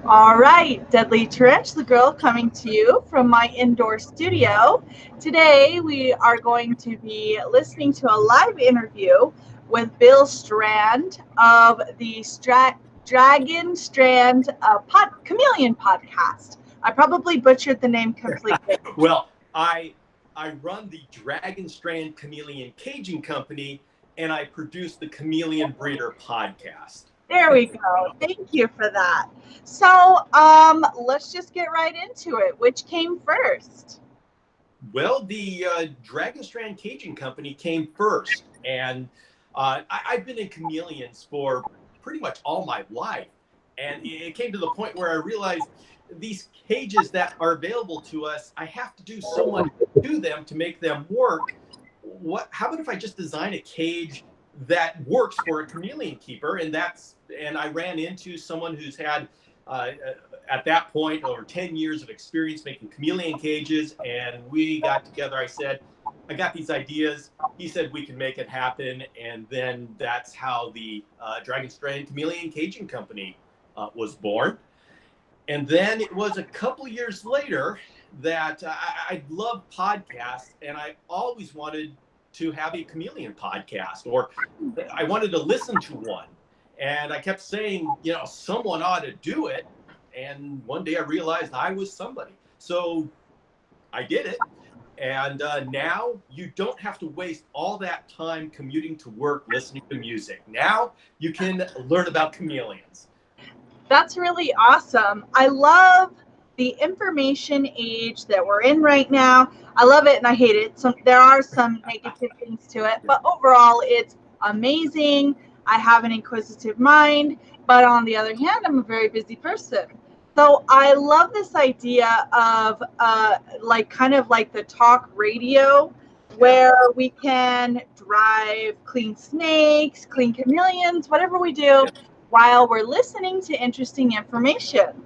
All right, Deadly Tarantula Girl coming to you from my indoor studio. Today we are going to be listening to a live interview with Bill Strand of the Dragon Strand Chameleon Podcast. I probably butchered the name completely. Well, I run the Dragon Strand Chameleon Caging Company, and I produce the Chameleon Breeder Podcast. There we go. Thank you for that. So, let's just get right into it. Which came first? Well, the Dragon Strand Caging Company came first, and I've been in chameleons for pretty much all my life. And it came to the point where I realized these cages that are available to us, I have to do so much to them to make them work. How about if I just design a cage that works for a chameleon keeper? And I ran into someone who's had at that point over 10 years of experience making chameleon cages, and we got together. I said, I got these ideas. He said we can make it happen, and then that's how the Dragon Strand Chameleon Caging Company was born. And then it was a couple years later that I love podcasts, and I always wanted to have a chameleon podcast, or I wanted to listen to one. And I kept saying, someone ought to do it. And one day I realized I was somebody. So I did it. And now you don't have to waste all that time commuting to work, listening to music. Now you can learn about chameleons. That's really awesome. I love the information age that we're in right now. I love it and I hate it. There are some negative things to it, but overall it's amazing. I have an inquisitive mind, but on the other hand, I'm a very busy person. So I love this idea of kind of like the talk radio, where we can drive, clean snakes, clean chameleons, whatever we do, while we're listening to interesting information.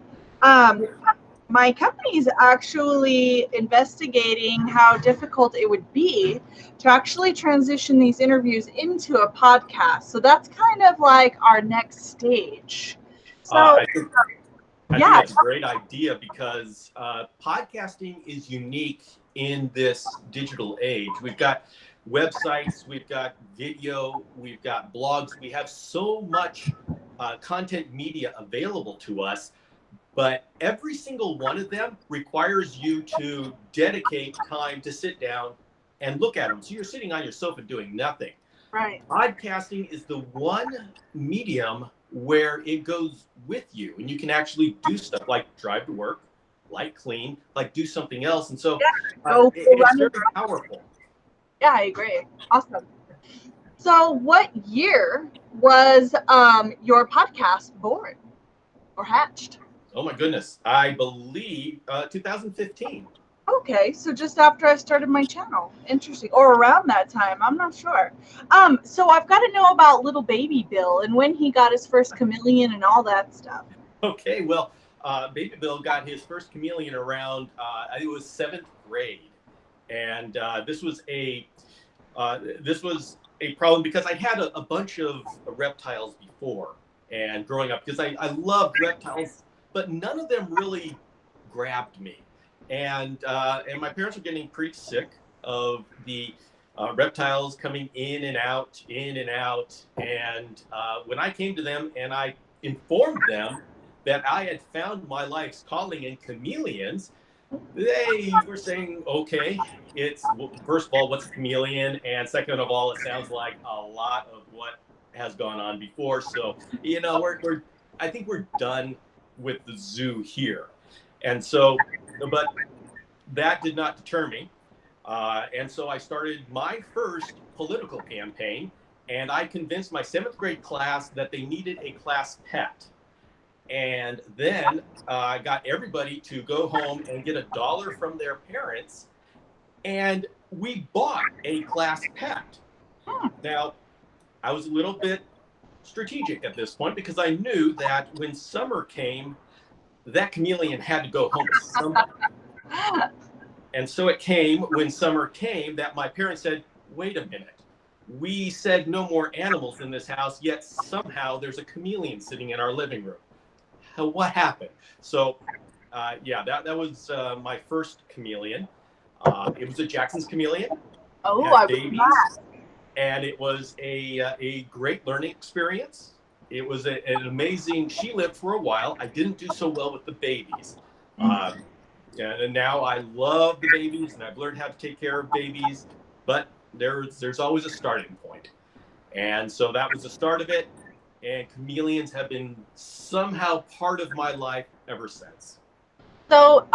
My company is actually investigating how difficult it would be to actually transition these interviews into a podcast. So that's kind of like our next stage. So, I think that's a great idea, because podcasting is unique in this digital age. We've got websites, we've got video, we've got blogs. We have so much content media available to us, but every single one of them requires you to dedicate time to sit down and look at them. So you're sitting on your sofa doing nothing. Right. Podcasting is the one medium where it goes with you, and you can actually do stuff like drive to work, like clean, like do something else. And so it's very powerful. Yeah, I agree. Awesome. So what year was your podcast born or hatched? Oh my goodness. I believe 2015. Okay, so just after I started my channel. Interesting. Or around that time. I'm not sure. So I've got to know about little baby Bill and when he got his first chameleon and all that stuff. Okay, well, baby Bill got his first chameleon around, I think it was 7th grade. And this was a problem because I had a bunch of reptiles before and growing up, because I loved reptiles, but none of them really grabbed me. And my parents were getting pretty sick of the reptiles coming in and out. And when I came to them and I informed them that I had found my life's calling in chameleons, they were saying, okay, first of all, what's a chameleon? And second of all, it sounds like a lot of what has gone on before. So, I think we're done with the zoo here. And so, but that did not deter me. And so I started my first political campaign, and I convinced my 7th grade class that they needed a class pet. And then I got everybody to go home and get $1 from their parents, and we bought a class pet. Now, I was a little bit strategic at this point, because I knew that when summer came, that chameleon had to go home to somebody. And so it came when summer came that my parents said, wait a minute, we said no more animals in this house, yet somehow there's a chameleon sitting in our living room. What happened? So, yeah, that was my first chameleon. It was a Jackson's chameleon. It Oh, had I was babies, and it was a great learning experience. It was an amazing. She lived for a while. I didn't do so well with the babies, and now I love the babies, and I've learned how to take care of babies. But there's always a starting point, and so that was the start of it. And chameleons have been somehow part of my life ever since. So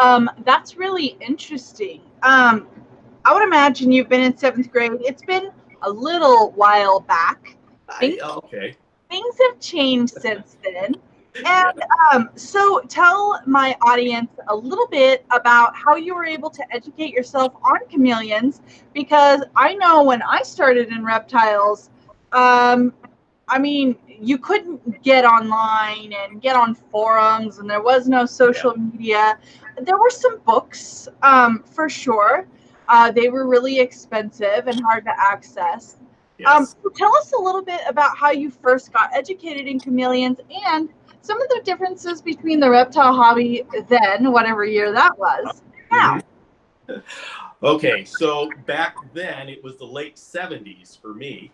that's really interesting. I would imagine you've been in seventh grade. It's been a little while back. Things, Okay. things have changed since then. Yeah. And so tell my audience a little bit about how you were able to educate yourself on chameleons, because I know when I started in reptiles, I mean, you couldn't get online and get on forums, and there was no social media. There were some books, for sure. They were really expensive and hard to access. Yes. So tell us a little bit about how you first got educated in chameleons and some of the differences between the reptile hobby then, whatever year that was, now. Okay, so back then it was the late 70s for me.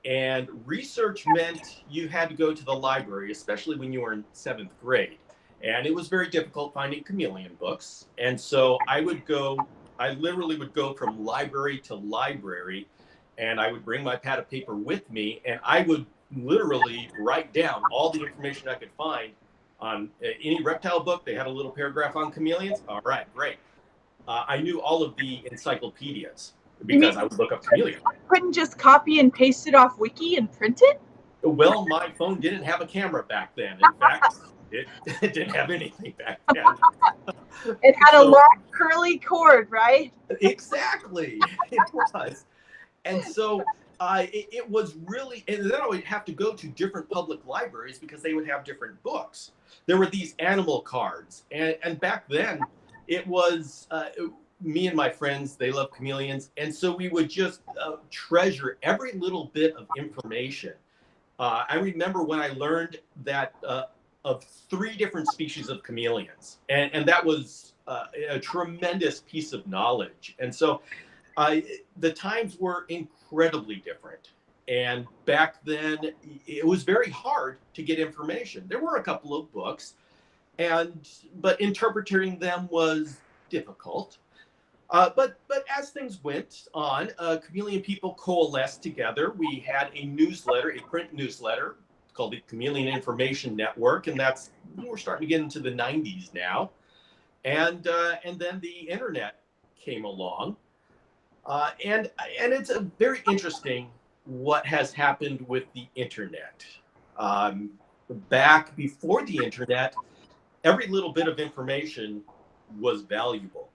And research meant you had to go to the library, especially when you were in seventh grade. And it was very difficult finding chameleon books. And so I literally would go from library to library, and I would bring my pad of paper with me, and I would literally write down all the information I could find on any reptile book. They had a little paragraph on chameleons. All right, great. I knew all of the encyclopedias because I would look up chameleon. Couldn't just copy and paste it off Wiki and print it? Well, my phone didn't have a camera back then. In fact, it didn't have anything back then. It had a long curly cord, right? Exactly, it was. And so it was really, and then I would have to go to different public libraries because they would have different books. There were these animal cards, and back then it was me and my friends, they love chameleons, and so we would just treasure every little bit of information. I remember when I learned that of 3 different species of chameleons, and that was a tremendous piece of knowledge. And so the times were incredibly different. And back then, it was very hard to get information. There were a couple of books, but interpreting them was difficult. But as things went on, chameleon people coalesced together. We had a newsletter, a print newsletter called the Chameleon Information Network, and we're starting to get into the 90s now. And then the internet came along, and it's a very interesting what has happened with the internet. Back before the internet, every little bit of information was valuable.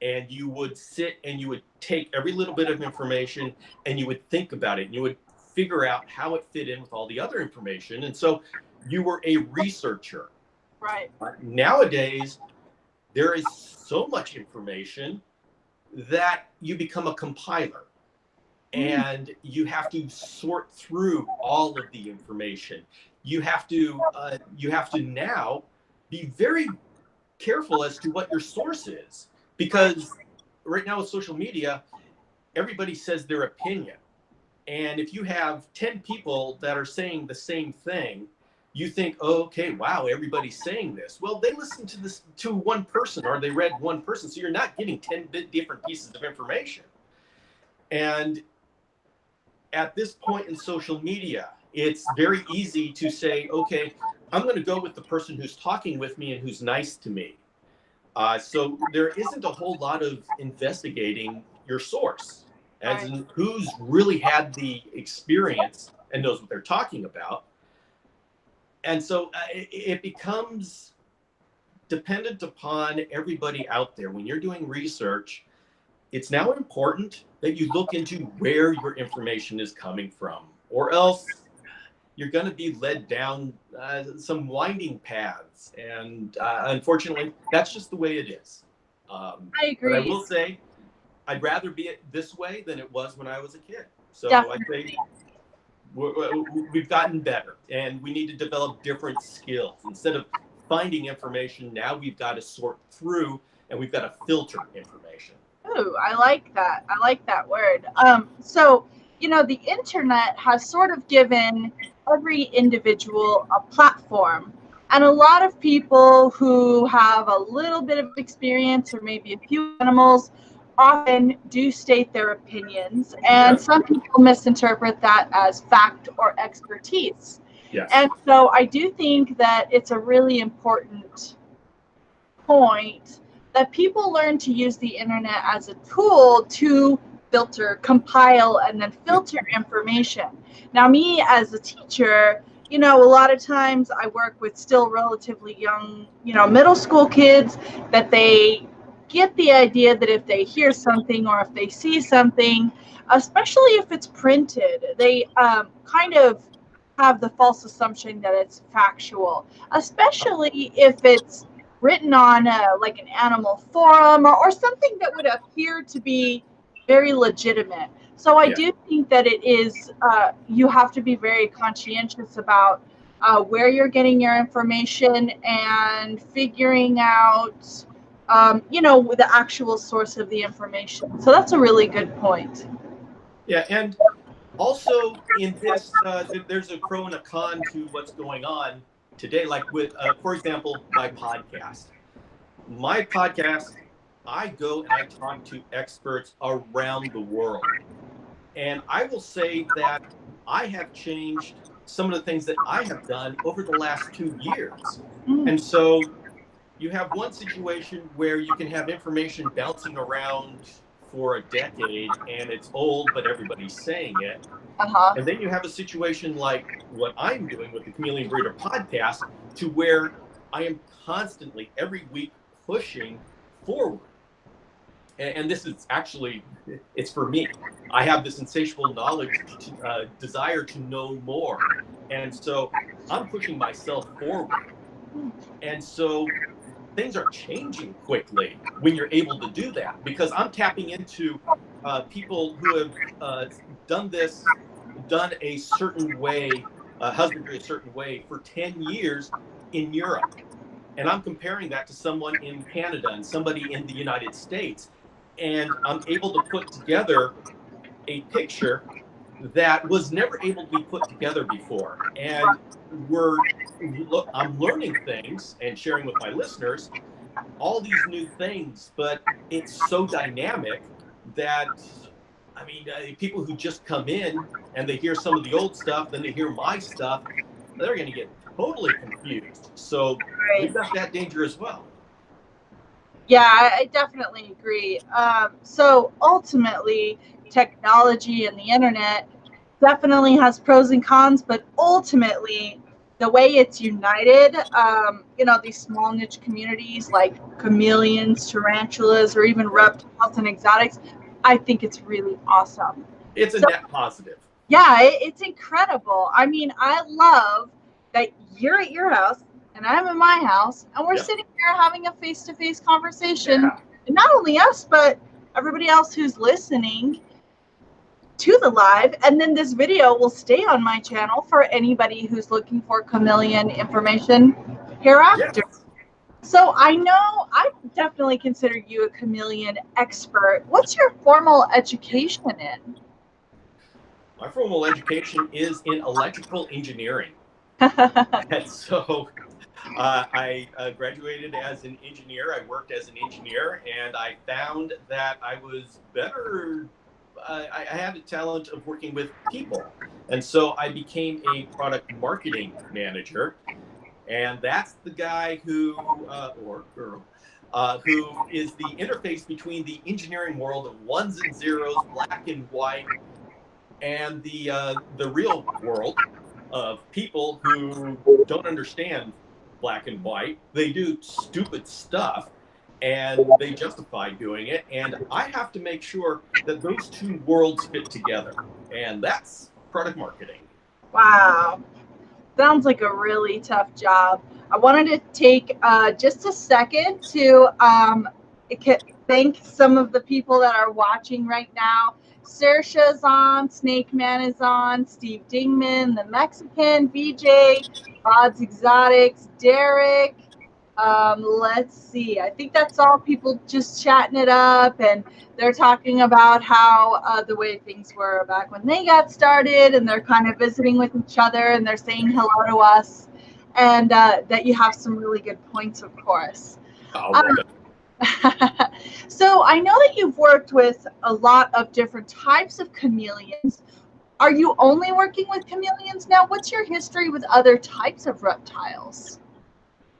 And you would sit and you would take every little bit of information and you would think about it and you would figure out how it fit in with all the other information. And so you were a researcher. Right. Nowadays, there is so much information that you become a compiler and you have to sort through all of the information. You have to now be very careful as to what your source is. Because right now with social media, everybody says their opinion. And if you have 10 people that are saying the same thing, you think, oh, okay, wow, everybody's saying this. Well, they listened to one person or they read one person. So you're not getting 10 different pieces of information. And at this point in social media, it's very easy to say, okay, I'm going to go with the person who's talking with me and who's nice to me. So there isn't a whole lot of investigating your source, as in who's really had the experience and knows what they're talking about. And so it becomes dependent upon everybody out there. When you're doing research, it's now important that you look into where your information is coming from, or else you're going to be led down some winding paths. And unfortunately, that's just the way it is. I agree. But I will say, I'd rather be it this way than it was when I was a kid. So I think we've gotten better, and we need to develop different skills. Instead of finding information, now we've got to sort through, and we've got to filter information. Ooh, I like that. I like that word. So, the internet has sort of given every individual a platform. And a lot of people who have a little bit of experience or maybe a few animals often do state their opinions. And some people misinterpret that as fact or expertise. Yes. And so I do think that it's a really important point that people learn to use the internet as a tool to filter, compile, and then filter information. Now, me as a teacher, a lot of times I work with still relatively young, middle school kids, that they get the idea that if they hear something or if they see something, especially if it's printed, they kind of have the false assumption that it's factual, especially if it's written on like an animal forum or something that would appear to be very legitimate. So I do think that it is, you have to be very conscientious about where you're getting your information and figuring out, the actual source of the information. So that's a really good point. Yeah, and also in this, there's a pro and a con to what's going on today. Like with, for example, my podcast. I go and I talk to experts around the world. And I will say that I have changed some of the things that I have done over the last 2 years. And so you have one situation where you can have information bouncing around for a decade and it's old, but everybody's saying it. And then you have a situation like what I'm doing with the Chameleon Breeder Podcast, to where I am constantly every week pushing forward. And this is actually, it's for me. I have this insatiable knowledge, desire to know more. And so I'm pushing myself forward. And so things are changing quickly when you're able to do that, because I'm tapping into people who have done a certain way, husbandry a certain way for 10 years in Europe. And I'm comparing that to someone in Canada and somebody in the United States. And I'm able to put together a picture that was never able to be put together before. And I'm learning things and sharing with my listeners all these new things, but it's so dynamic that, I mean, people who just come in and they hear some of the old stuff, then they hear my stuff, they're going to get totally confused. So we've got that danger as well. Yeah, I definitely agree. So ultimately, technology and the internet definitely has pros and cons, but ultimately, the way it's united, these small niche communities like chameleons, tarantulas, or even reptiles and exotics, I think it's really awesome. It's a net positive. Yeah, it's incredible. I mean, I love that you're at your house and I'm in my house and we're sitting here having a face-to-face conversation. Yeah. And not only us, but everybody else who's listening to the live. And then this video will stay on my channel for anybody who's looking for chameleon information hereafter. Yes. So I definitely consider you a chameleon expert. What's your formal education in? My formal education is in electrical engineering. And so I graduated as an engineer. I worked as an engineer, and I found that I was better. I had a talent of working with people. And so I became a product marketing manager. And that's the guy who, or girl, who is the interface between the engineering world of ones and zeros, black and white, and the real world of people who don't understand black and white. They do stupid stuff and they justify doing it. And I have to make sure that those two worlds fit together. And that's product marketing. Wow. Sounds like a really tough job. I wanted to take just a second to thank some of the people that are watching right now. Saoirse's on, Snake Man is on, Steve Dingman, the Mexican, BJ, Odds Exotics, Derek. Let's see. I think that's all people just chatting it up, and they're talking about how the way things were back when they got started, and they're kind of visiting with each other, and they're saying hello to us, and that you have some really good points, of course. Oh, well done. So I know that you've worked with a lot of different types of chameleons. Are you only working with chameleons now? What's your history with other types of reptiles?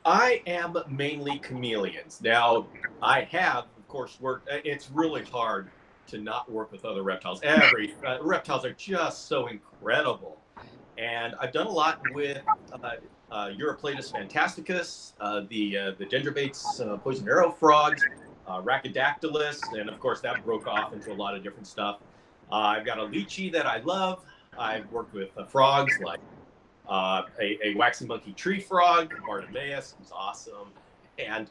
I am mainly chameleons. Now, I have, of course, worked. It's really hard to not work with other reptiles. Reptiles are just so incredible, and I've done a lot with Euryplatus fantasticus, the dendrobates, poison arrow frogs, Rhacodactylus, and of course that broke off into a lot of different stuff. I've got a lychee that I love. I've worked with frogs like a waxy monkey tree frog, Bartimaeus, who's awesome, and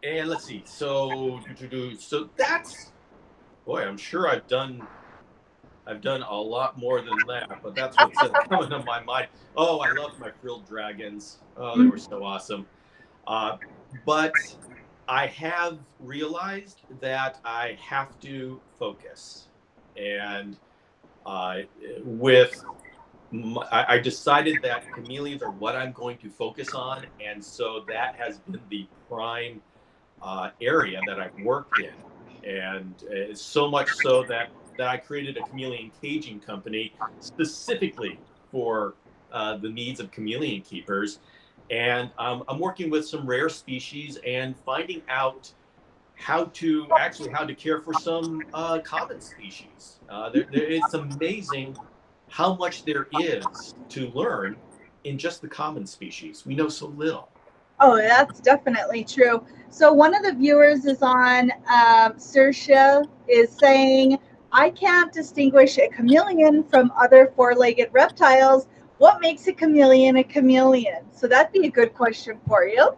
let's see. So that's, boy, I'm sure I've done a lot more than that, but that's what's coming to my mind. Oh, I love my frilled dragons. Oh, they were so awesome. But I have realized that I have to focus, and I decided that chameleons are what I'm going to focus on, and so that has been the prime area that I've worked in, and so much so that I created a chameleon caging company specifically for the needs of chameleon keepers, and I'm working with some rare species and finding out how to care for some common species. It's amazing how much there is to learn in just the common species. We know so little. Oh, that's definitely true. So one of the viewers is on, Saoirse is saying, I can't distinguish a chameleon from other four-legged reptiles. What makes a chameleon a chameleon? So that'd be a good question for you.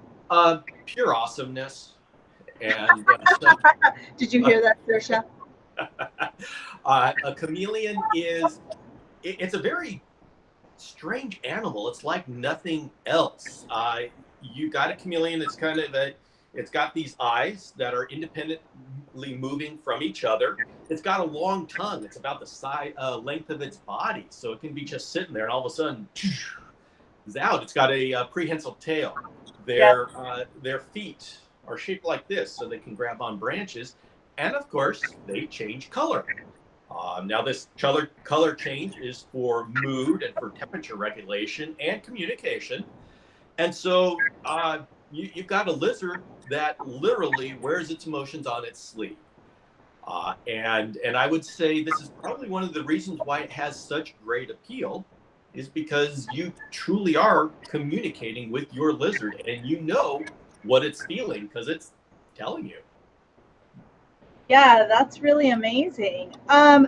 Pure awesomeness. And Did you hear that, Saoirse? a chameleon it's a very strange animal. It's like nothing else. You got a chameleon that's it's got these eyes that are independently moving from each other. It's got a long tongue. It's about the length of its body. So it can be just sitting there and all of a sudden it's out. It's got a prehensile tail. Their feet are shaped like this so they can grab on branches. And of course, they change color. Now this color change is for mood and for temperature regulation and communication. And so you've got a lizard that literally wears its emotions on its sleeve. And I would say this is probably one of the reasons why it has such great appeal, is because you truly are communicating with your lizard and you know what it's feeling because it's telling you. Yeah, that's really amazing.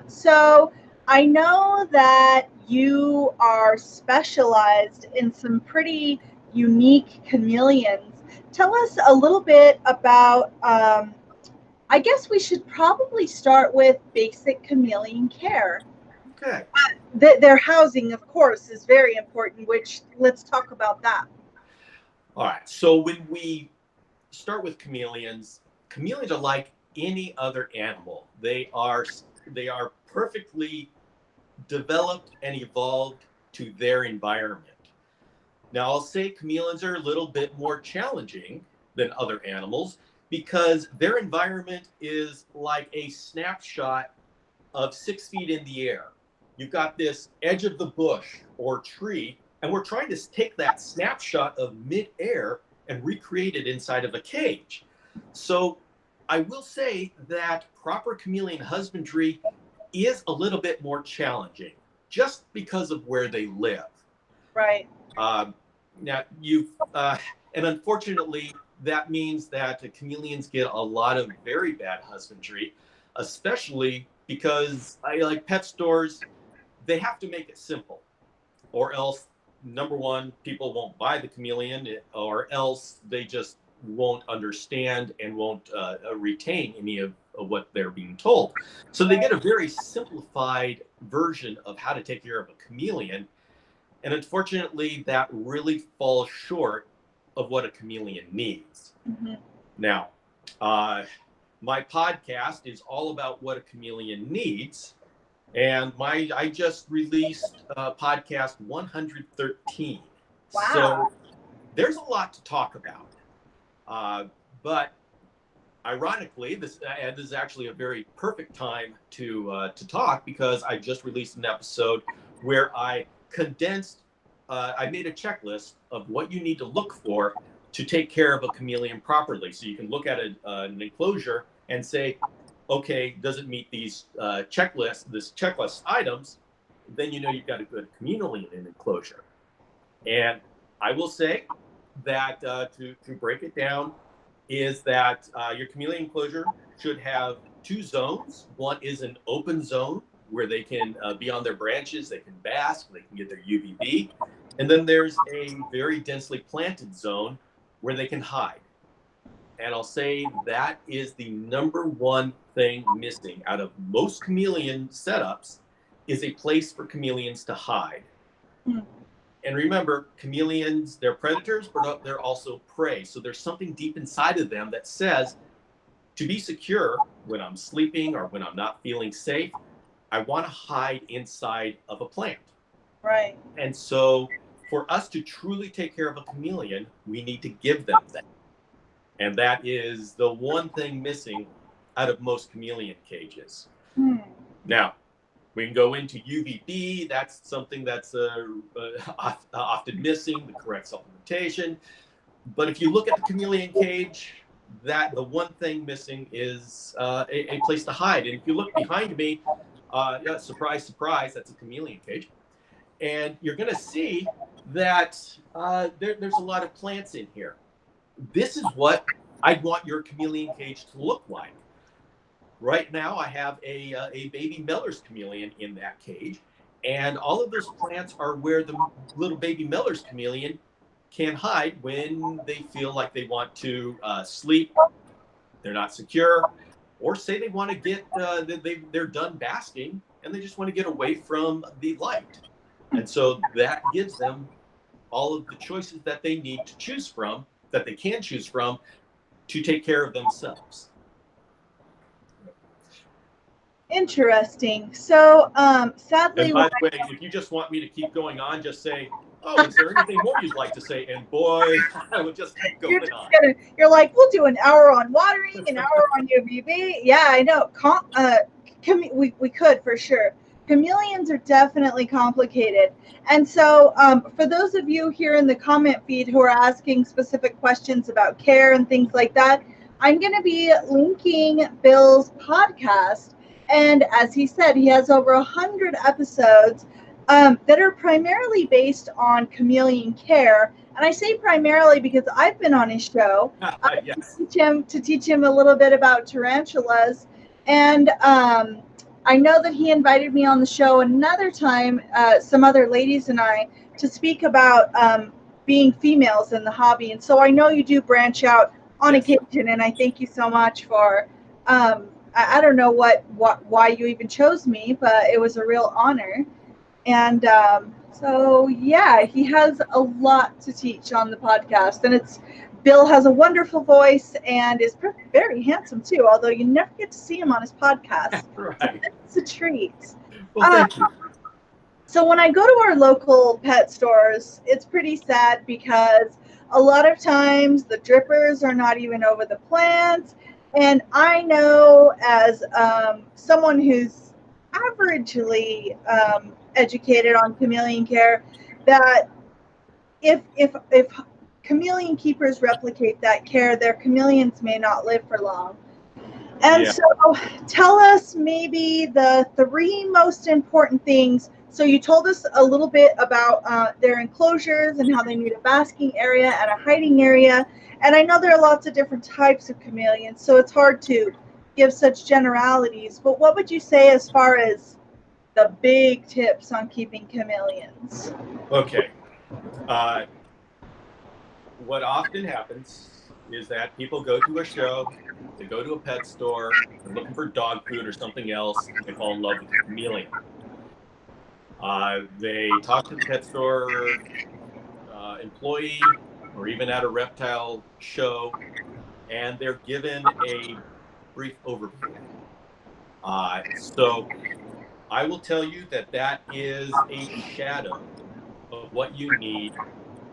So I know that you are specialized in some pretty unique chameleons. Tell us a little bit about, I guess we should probably start with basic chameleon care. Okay. Their housing, of course, is very important, which let's talk about that. All right. So when we start with chameleons are like any other animal. They are perfectly developed and evolved to their environment. Now, I'll say chameleons are a little bit more challenging than other animals because their environment is like a snapshot of 6 feet in the air. You've got this edge of the bush or tree, and we're trying to take that snapshot of mid-air and recreate it inside of a cage. So I will say that proper chameleon husbandry is a little bit more challenging just because of where they live. Right. Now, and unfortunately, that means that the chameleons get a lot of very bad husbandry, especially because like pet stores, they have to make it simple, or else, number one, people won't buy the chameleon, or else they just won't understand and won't retain any of what they're being told. So they get a very simplified version of how to take care of a chameleon. And unfortunately, that really falls short of what a chameleon needs. Mm-hmm. Now, my podcast is all about what a chameleon needs. And I just released podcast 113. Wow. So there's a lot to talk about. But ironically, this is actually a very perfect time to talk, because I just released an episode where I condensed, I made a checklist of what you need to look for to take care of a chameleon properly. So you can look at an enclosure and say, okay, does it meet these checklist items? Then you know you've got a good chameleon in enclosure. And I will say that to break it down is that your chameleon enclosure should have 2 zones. One is an open zone where they can be on their branches, they can bask, they can get their UVB. And then there's a very densely planted zone where they can hide. And I'll say that is the number one thing missing out of most chameleon setups, is a place for chameleons to hide. Hmm. And remember, chameleons, they're predators, but they're also prey. So there's something deep inside of them that says, to be secure when I'm sleeping or when I'm not feeling safe, I want to hide inside of a plant. Right. And so for us to truly take care of a chameleon, we need to give them that. And that is the one thing missing out of most chameleon cages. Hmm. Now, we can go into UVB. That's something that's often missing, the correct supplementation. But if you look at the chameleon cage, that the one thing missing is a place to hide. And if you look behind me, surprise, surprise, that's a chameleon cage. And you're going to see that there's a lot of plants in here. This is what I'd want your chameleon cage to look like. Right now, I have a baby Miller's chameleon in that cage, and all of those plants are where the little baby Miller's chameleon can hide when they feel like they want to sleep, they're not secure, or say they want to get, they're done basking, and they just want to get away from the light. And so that gives them all of the choices that they need to choose from, that they can choose from, to take care of themselves. Interesting. So, sadly, and by the way, if you just want me to keep going on, just say, "Oh, is there anything more you'd like to say?" And boy, I would just keep going on. You're like, we'll do an hour on watering, an hour on UVB. Yeah, I know. We could for sure. Chameleons are definitely complicated. And so for those of you here in the comment feed who are asking specific questions about care and things like that, I'm going to be linking Bill's podcast. And as he said, he has over 100 episodes that are primarily based on chameleon care. And I say primarily because I've been on his show Yes. to teach him a little bit about tarantulas. And I know that he invited me on the show another time, some other ladies and I, to speak about being females in the hobby. And so I know you do branch out on occasion, and I thank you so much for, I don't know why you even chose me, but it was a real honor. And so, yeah, he has a lot to teach on the podcast. And Bill has a wonderful voice and is very handsome, too, although you never get to see him on his podcast. Right. It's a treat. Well, thank you. So when I go to our local pet stores, it's pretty sad because a lot of times the drippers are not even over the plants. And I know as someone who's averagely educated on chameleon care that if chameleon keepers replicate that care, their chameleons may not live for long. And so tell us maybe the 3 most important things. So you told us a little bit about their enclosures and how they need a basking area and a hiding area. And I know there are lots of different types of chameleons, so it's hard to give such generalities. But what would you say as far as the big tips on keeping chameleons? Okay. What often happens is that people go to a show, they go to a pet store, they're looking for dog food or something else, they fall in love with a chameleon. They talk to the pet store employee or even at a reptile show, and they're given a brief overview. So I will tell you that that is a shadow of what you need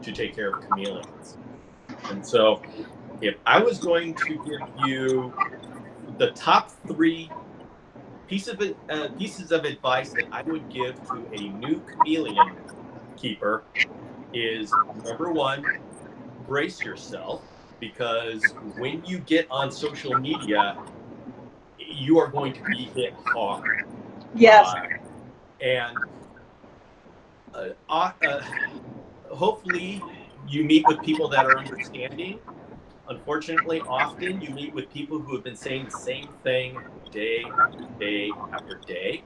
to take care of chameleons. And so if I was going to give you the top 3 pieces of advice that I would give to a new chameleon keeper is, number 1, brace yourself, because when you get on social media, you are going to be hit hard. Yes. And hopefully you meet with people that are understanding. Unfortunately, often you meet with people who have been saying the same thing day after day after day.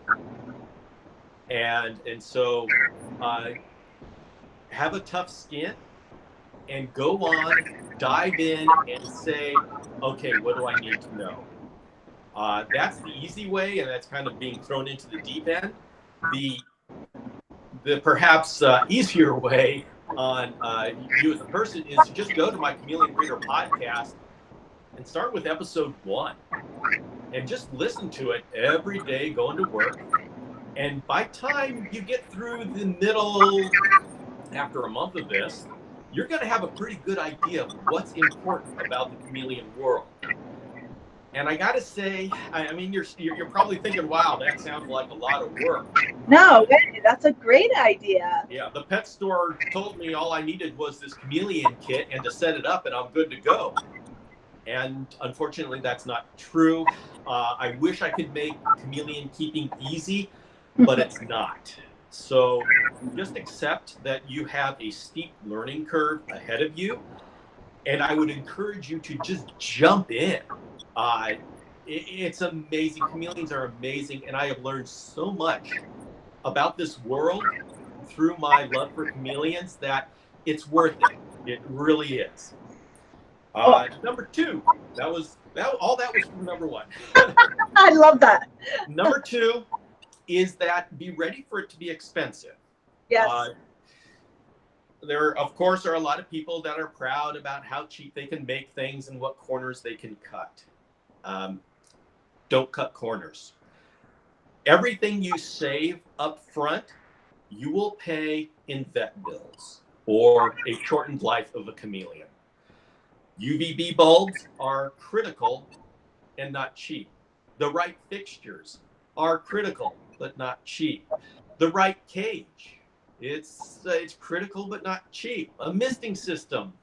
And so have a tough skin and go on, dive in and say, okay, what do I need to know? That's the easy way, and that's kind of being thrown into the deep end. The perhaps easier way on you as a person is to just go to my Chameleon Breeder podcast and start with episode 1 and just listen to it every day going to work. And by time you get through the middle, after a month of this, you're going to have a pretty good idea of what's important about the chameleon world. And I got to say, I mean, you're probably thinking, wow, that sounds like a lot of work. No, that's a great idea. Yeah, the pet store told me all I needed was this chameleon kit and to set it up and I'm good to go. And unfortunately, that's not true. I wish I could make chameleon keeping easy, but it's not. So just accept that you have a steep learning curve ahead of you. And I would encourage you to just jump in. It's amazing. Chameleons are amazing. And I have learned so much about this world through my love for chameleons that it's worth it. It really is. Number 2, all that was from number 1. I love that. Number 2 is that be ready for it to be expensive. Yes. There, of course, are a lot of people that are proud about how cheap they can make things and what corners they can cut. Don't cut corners. Everything you save up front, you will pay in vet bills or a shortened life of a chameleon. UVB bulbs are critical and not cheap. The right fixtures are critical but not cheap. The right cage, it's critical but not cheap. A misting system,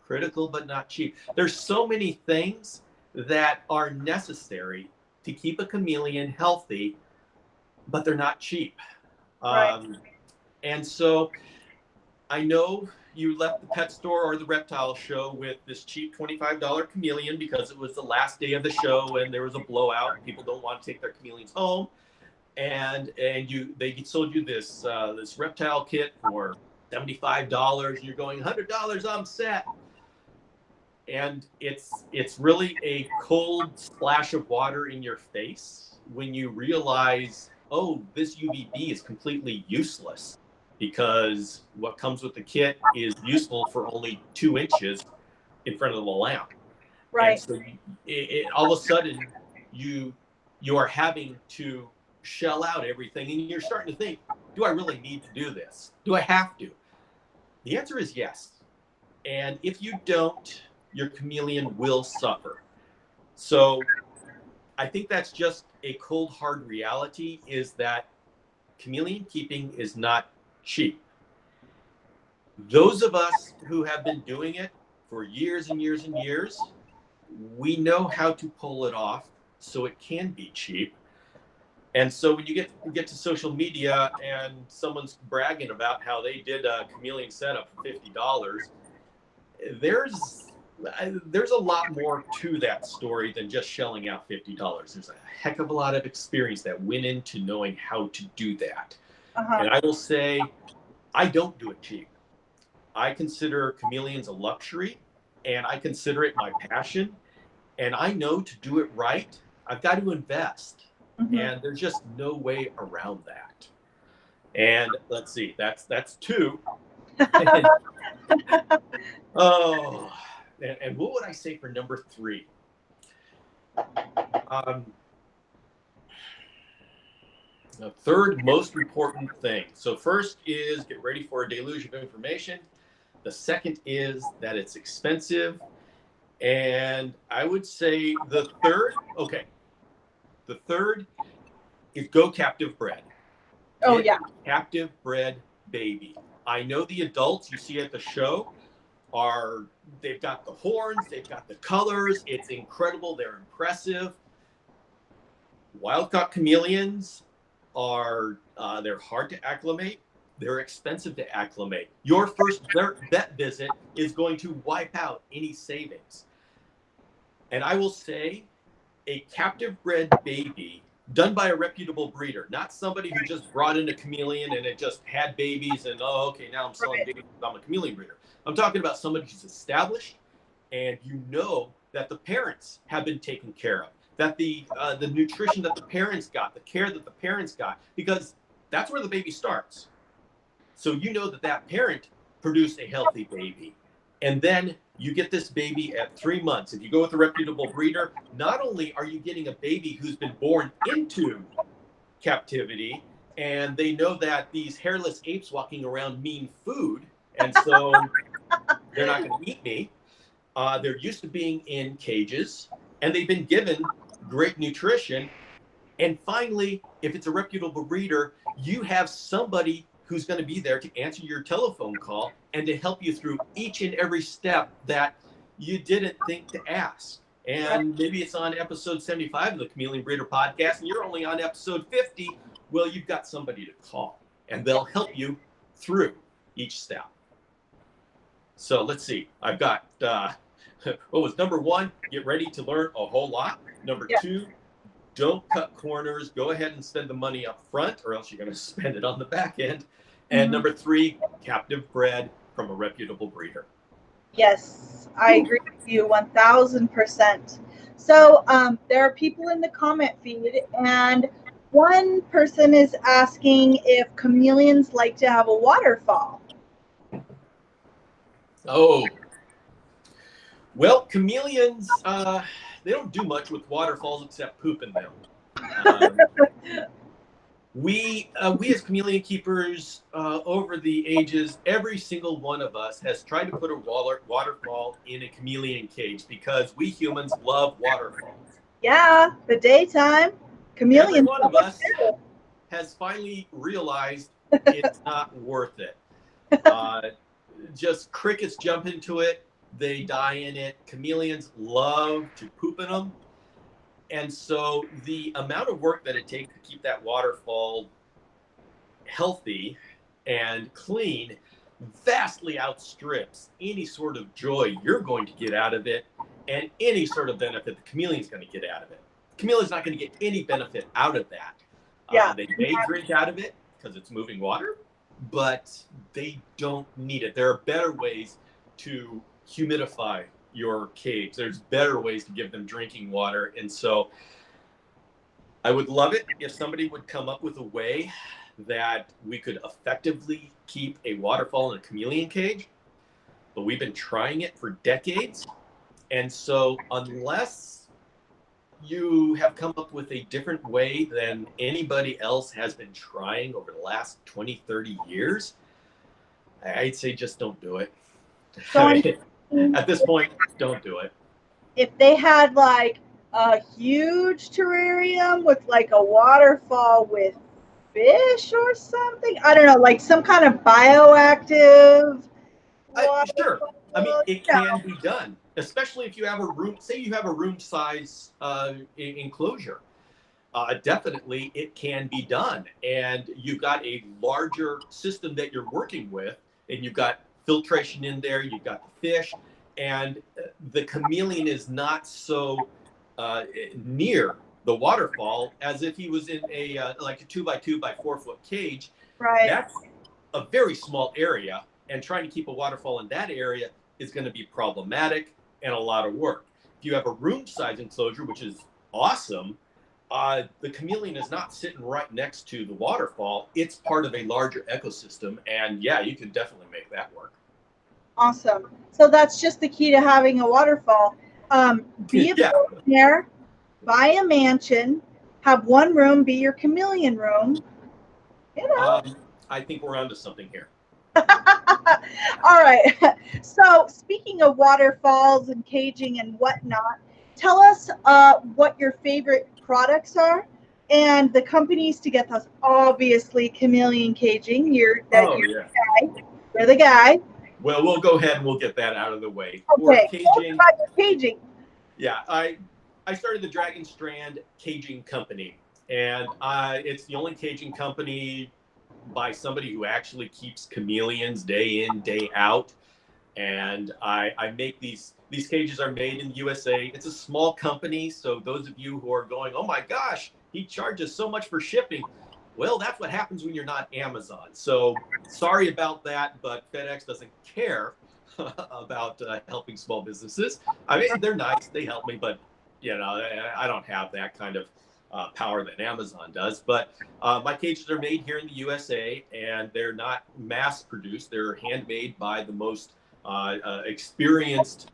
critical but not cheap. There's so many things that are necessary to keep a chameleon healthy, but they're not cheap. Right. And so I know you left the pet store or the reptile show with this cheap $25 chameleon because it was the last day of the show and there was a blowout. People don't want to take their chameleons home. And they sold you this reptile kit for $75 and you're going $100, I'm set. And it's really a cold splash of water in your face when you realize, oh, this UVB is completely useless because what comes with the kit is useful for only 2 inches in front of the lamp. Right. And so all of a sudden you are having to shell out everything and you're starting to think, do I really need to do this? Do I have to? The answer is yes. And if you don't, your chameleon will suffer. So I think that's just a cold, hard reality is that chameleon keeping is not cheap. Those of us who have been doing it for years and years and years, we know how to pull it off so it can be cheap. And so when you get to social media and someone's bragging about how they did a chameleon setup for $50, there's a lot more to that story than just shelling out $50. There's a heck of a lot of experience that went into knowing how to do that. And I will say, I don't do it cheap. I consider chameleons a luxury. and I consider it my passion, and I know to do it right, I've got to invest. Mm-hmm. And there's just no way around that. And let's see, that's two. Oh, and what would I say for number three? The third most important thing. So first is get ready for a deluge of information. The second is that it's expensive. And I would say the third is go captive bred. Oh, yeah. Captive bred baby. I know the adults you see at the show they've got the horns, they've got the colors. It's incredible. They're impressive. Wild-caught chameleons they're hard to acclimate. They're expensive to acclimate. Your first vet visit is going to wipe out any savings. And I will say a captive bred baby done by a reputable breeder, not somebody who just brought in a chameleon and it just had babies and, oh, okay, now I'm selling babies. I'm a chameleon breeder. I'm talking about somebody who's established and you know that the parents have been taken care of, that the nutrition that the parents got, the care that the parents got, because that's where the baby starts. So you know that parent produced a healthy baby. And then you get this baby at 3 months. If you go with a reputable breeder, not only are you getting a baby who's been born into captivity, and they know that these hairless apes walking around mean food, and so they're not going to eat me. They're used to being in cages, and they've been given great nutrition. And finally, if it's a reputable breeder, you have somebody who's going to be there to answer your telephone call and to help you through each and every step that you didn't think to ask. And maybe it's on episode 75 of the Chameleon Breeder Podcast, and you're only on episode 50. Well, you've got somebody to call, and they'll help you through each step. So let's see. I've got, what was number one? Get ready to learn a whole lot. Number two, don't cut corners. Go ahead and spend the money up front, or else you're going to spend it on the back end. And number three, captive bred from a reputable breeder. Yes, I agree with you 1000%. So there are people in the comment feed, and one person is asking if chameleons like to have a waterfall. Oh, well, chameleons, they don't do much with waterfalls except poop in them. We as chameleon keepers, over the ages, every single one of us has tried to put a waterfall in a chameleon cage because we humans love waterfalls. Yeah, the daytime. Chameleons. Every one of us has finally realized it's not worth it. Just crickets jump into it. They die in it. Chameleons love to poop in them. And so the amount of work that it takes to keep that waterfall healthy and clean vastly outstrips any sort of joy you're going to get out of it and any sort of benefit the chameleon's going to get out of it. The chameleon's not going to get any benefit out of that. They may drink out of it because it's moving water, but they don't need it. There are better ways to humidify your cage. There's better ways to give them drinking water. And so I would love it if somebody would come up with a way that we could effectively keep a waterfall in a chameleon cage, but we've been trying it for decades. And so unless you have come up with a different way than anybody else has been trying over the last 20, 30 years, I'd say just don't do it. At this point, don't do it. If they had like a huge terrarium with like a waterfall with fish or something, I don't know, like some kind of bioactive sure. I mean, it can be done, especially if you have a room, say you have a room size enclosure. Definitely it can be done. And you've got a larger system that you're working with, and you've got filtration in there, you've got the fish, and the chameleon is not so near the waterfall as if he was in a like a 2x2 by 4 foot cage. Right. That's a very small area, and trying to keep a waterfall in that area is going to be problematic. and a lot of work. If you have a room size enclosure, which is awesome, the chameleon is not sitting right next to the waterfall. It's part of a larger ecosystem. And yeah, you can definitely make that work. Awesome. So that's just the key to having a waterfall. Be a billionaire, buy a mansion, have one room be your chameleon room. You know. I think we're onto something here. All right. So speaking of waterfalls and caging and whatnot, tell us what your favorite products are and the companies to get those. Obviously, Chameleon Caging. You're the guy. You're the guy. Well, we'll go ahead and we'll get that out of the way. Okay. Caging. Caging. Yeah, I started the Dragon Strand caging company, and it's the only caging company by somebody who actually keeps chameleons day in, day out. And I make these cages are made in the USA. It's a small company, so those of you who are going, oh my gosh, he charges so much for shipping. Well, that's what happens when you're not Amazon. So sorry about that, but FedEx doesn't care about helping small businesses. I mean, they're nice, they help me, but you know, I don't have that kind of power that Amazon does. But my cages are made here in the USA, and they're not mass produced. They're handmade by the most experienced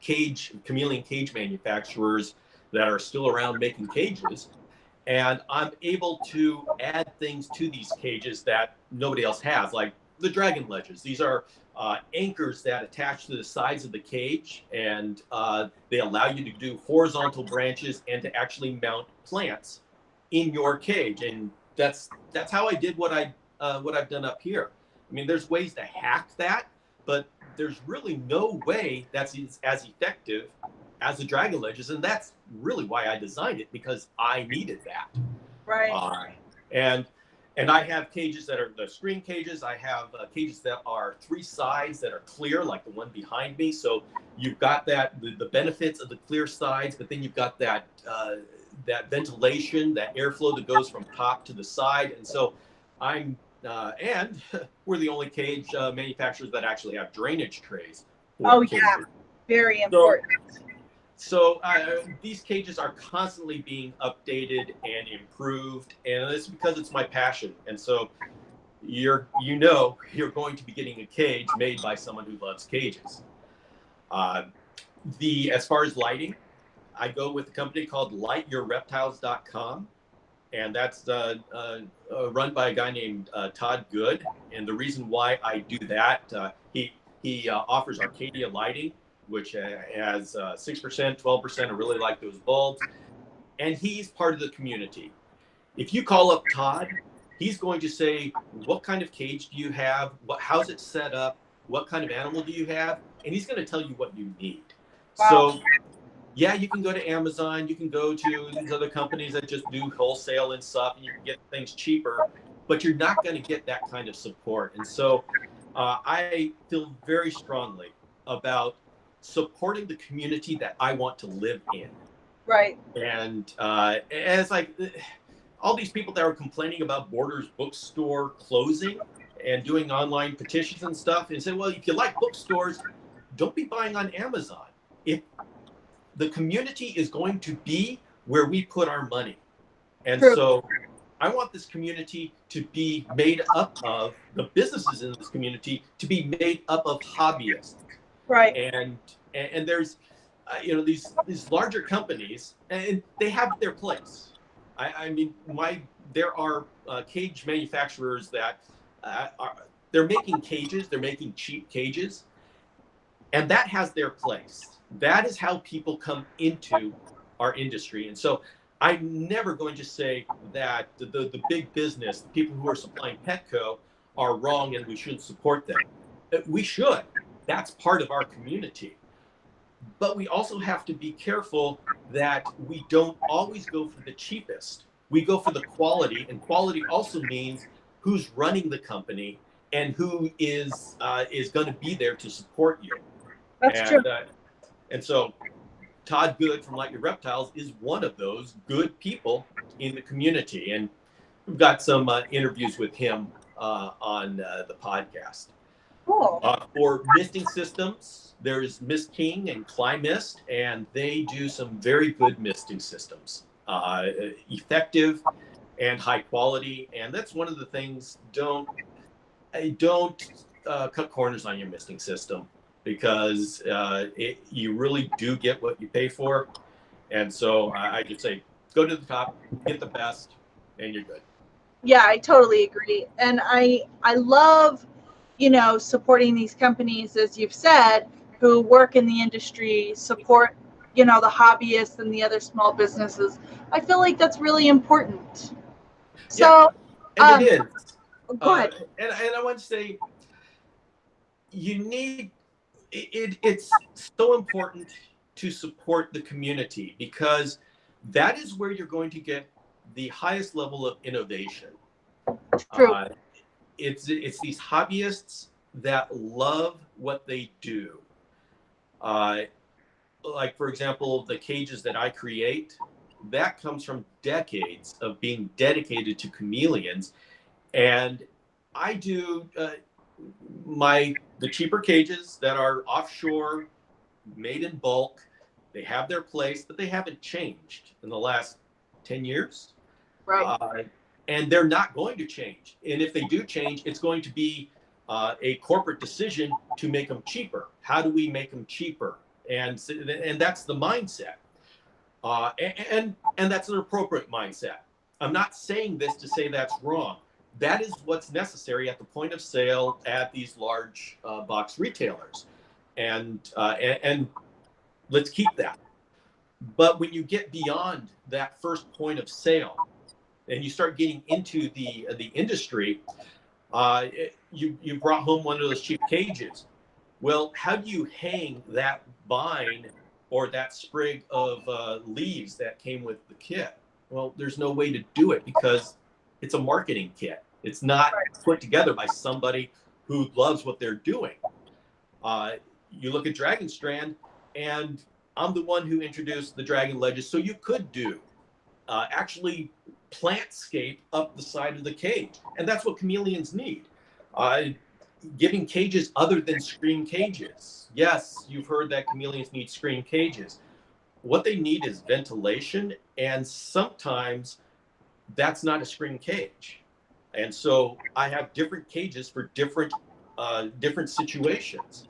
chameleon cage manufacturers that are still around making cages. And I'm able to add things to these cages that nobody else has, like the dragon ledges. These are anchors that attach to the sides of the cage, and they allow you to do horizontal branches and to actually mount plants in your cage. And that's how I did what I've done up here. I mean, there's ways to hack that, but there's really no way that's as effective as the dragon ledges, and that's really why I designed it, because I needed that. Right. And I have cages that are the screen cages. I have cages that are 3 sides that are clear, like the one behind me. So you've got that the benefits of the clear sides, but then you've got that ventilation, that airflow that goes from top to the side. And so and we're the only cage manufacturers that actually have drainage trays. Oh cages. Yeah, very important. So these cages are constantly being updated and improved, and it's because it's my passion. And so you're going to be getting a cage made by someone who loves cages. As far as lighting, I go with a company called lightyourreptiles.com, and that's run by a guy named Todd Good. And the reason why I do that, he offers Arcadia lighting, which has 6%, 12%. I really like those bulbs. And he's part of the community. If you call up Todd, he's going to say, what kind of cage do you have? How's it set up? What kind of animal do you have? And he's going to tell you what you need. Wow. So yeah, you can go to Amazon. You can go to these other companies that just do wholesale and stuff, and you can get things cheaper, but you're not going to get that kind of support. And so I feel very strongly about supporting the community that I want to live in. Right. And it's like all these people that are complaining about Borders bookstore closing and doing online petitions and stuff, and say, well, if you like bookstores, don't be buying on Amazon. If the community is going to be where we put our money. And True. So I want this community to be made up of, the businesses in this community to be made up of hobbyists. Right. And there's, these larger companies, and they have their place. I mean, there are cage manufacturers that they're making cages, they're making cheap cages, and that has their place. That is how people come into our industry. And so I'm never going to say that the big business, the people who are supplying Petco, are wrong and we shouldn't support them. We should. That's part of our community. But we also have to be careful that we don't always go for the cheapest. We go for the quality, and quality also means who's running the company and who is going to be there to support you. That's true. And so Todd Good from Light Your Reptiles is one of those good people in the community. And we've got some interviews with him on the podcast. Cool. For misting systems, there's Mist King and Climist, and they do some very good misting systems. Effective and high quality, and that's one of the things. Don't cut corners on your misting system, because you really do get what you pay for. And so I just say, go to the top, get the best, and you're good. Yeah, I totally agree. And I love, supporting these companies, as you've said, who work in the industry, support, the hobbyists and the other small businesses. I feel like that's really important. Yeah, So, and it is. go ahead. And I want to say, you need it's so important to support the community, because that is where you're going to get the highest level of innovation. True. It's these hobbyists that love what they do. Like, for example, the cages that I create, that comes from decades of being dedicated to chameleons. And I do the cheaper cages that are offshore, made in bulk. They have their place, but they haven't changed in the last 10 years. Right. And they're not going to change. And if they do change, it's going to be a corporate decision to make them cheaper. How do we make them cheaper? And that's the mindset. And that's an appropriate mindset. I'm not saying this to say that's wrong. That is what's necessary at the point of sale at these large box retailers. And let's keep that. But when you get beyond that first point of sale and you start getting into the industry, you brought home one of those cheap cages. Well, how do you hang that vine or that sprig of leaves that came with the kit? Well, there's no way to do it, because it's a marketing kit. It's not put together by somebody who loves what they're doing. You look at Dragon Strand, and I'm the one who introduced the Dragon Ledges. So you could do actually plantscape up the side of the cage. And that's what chameleons need. Giving cages other than screen cages. Yes, you've heard that chameleons need screen cages. What they need is ventilation, and sometimes that's not a screen cage. And so I have different cages for different situations.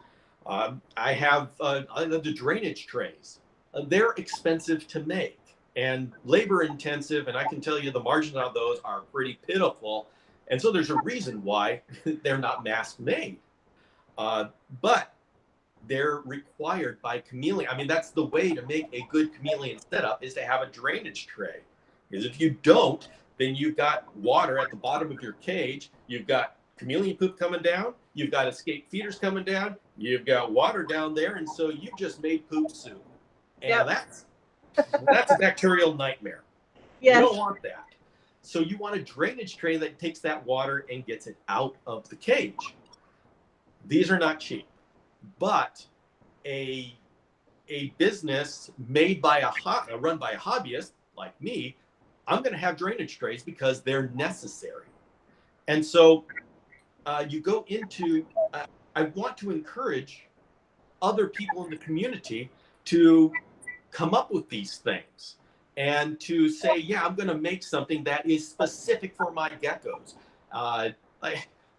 I have the drainage trays. They're expensive to make and labor intensive, and I can tell you the margins on those are pretty pitiful. And so there's a reason why they're not mass made. But they're required by chameleon. I mean, that's the way to make a good chameleon setup, is to have a drainage tray. Because if you don't, then you've got water at the bottom of your cage. You've got chameleon poop coming down. You've got escape feeders coming down. You've got water down there. And so you've just made poop soup. And that's a bacterial nightmare. Yes. You don't want that. So you want a drainage tray that takes that water and gets it out of the cage. These are not cheap, but a business made by run by a hobbyist like me, I'm going to have drainage trays because they're necessary. And so you go into, I want to encourage other people in the community to come up with these things and to say, yeah, I'm going to make something that is specific for my geckos.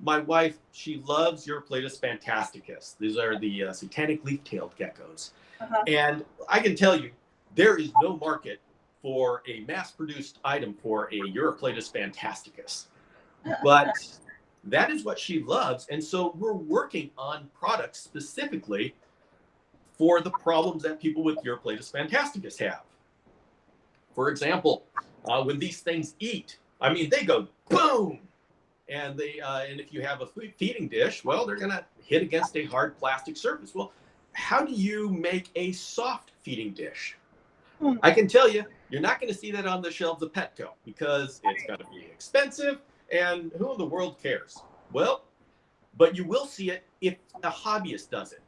My wife, she loves Eurypletus fantasticus. These are the satanic leaf-tailed geckos. And I can tell you, there is no market for a mass-produced item for a Eurypletus fantasticus. But that is what she loves. And so we're working on products specifically for the problems that people with Eurypletus fantasticus have. For example, when these things eat, I mean, they go boom. And if you have a feeding dish, well, they're going to hit against a hard plastic surface. Well, how do you make a soft feeding dish? I can tell you, you're not going to see that on the shelves of Petco, because it's going to be expensive, and who in the world cares? Well, but you will see it if a hobbyist does it.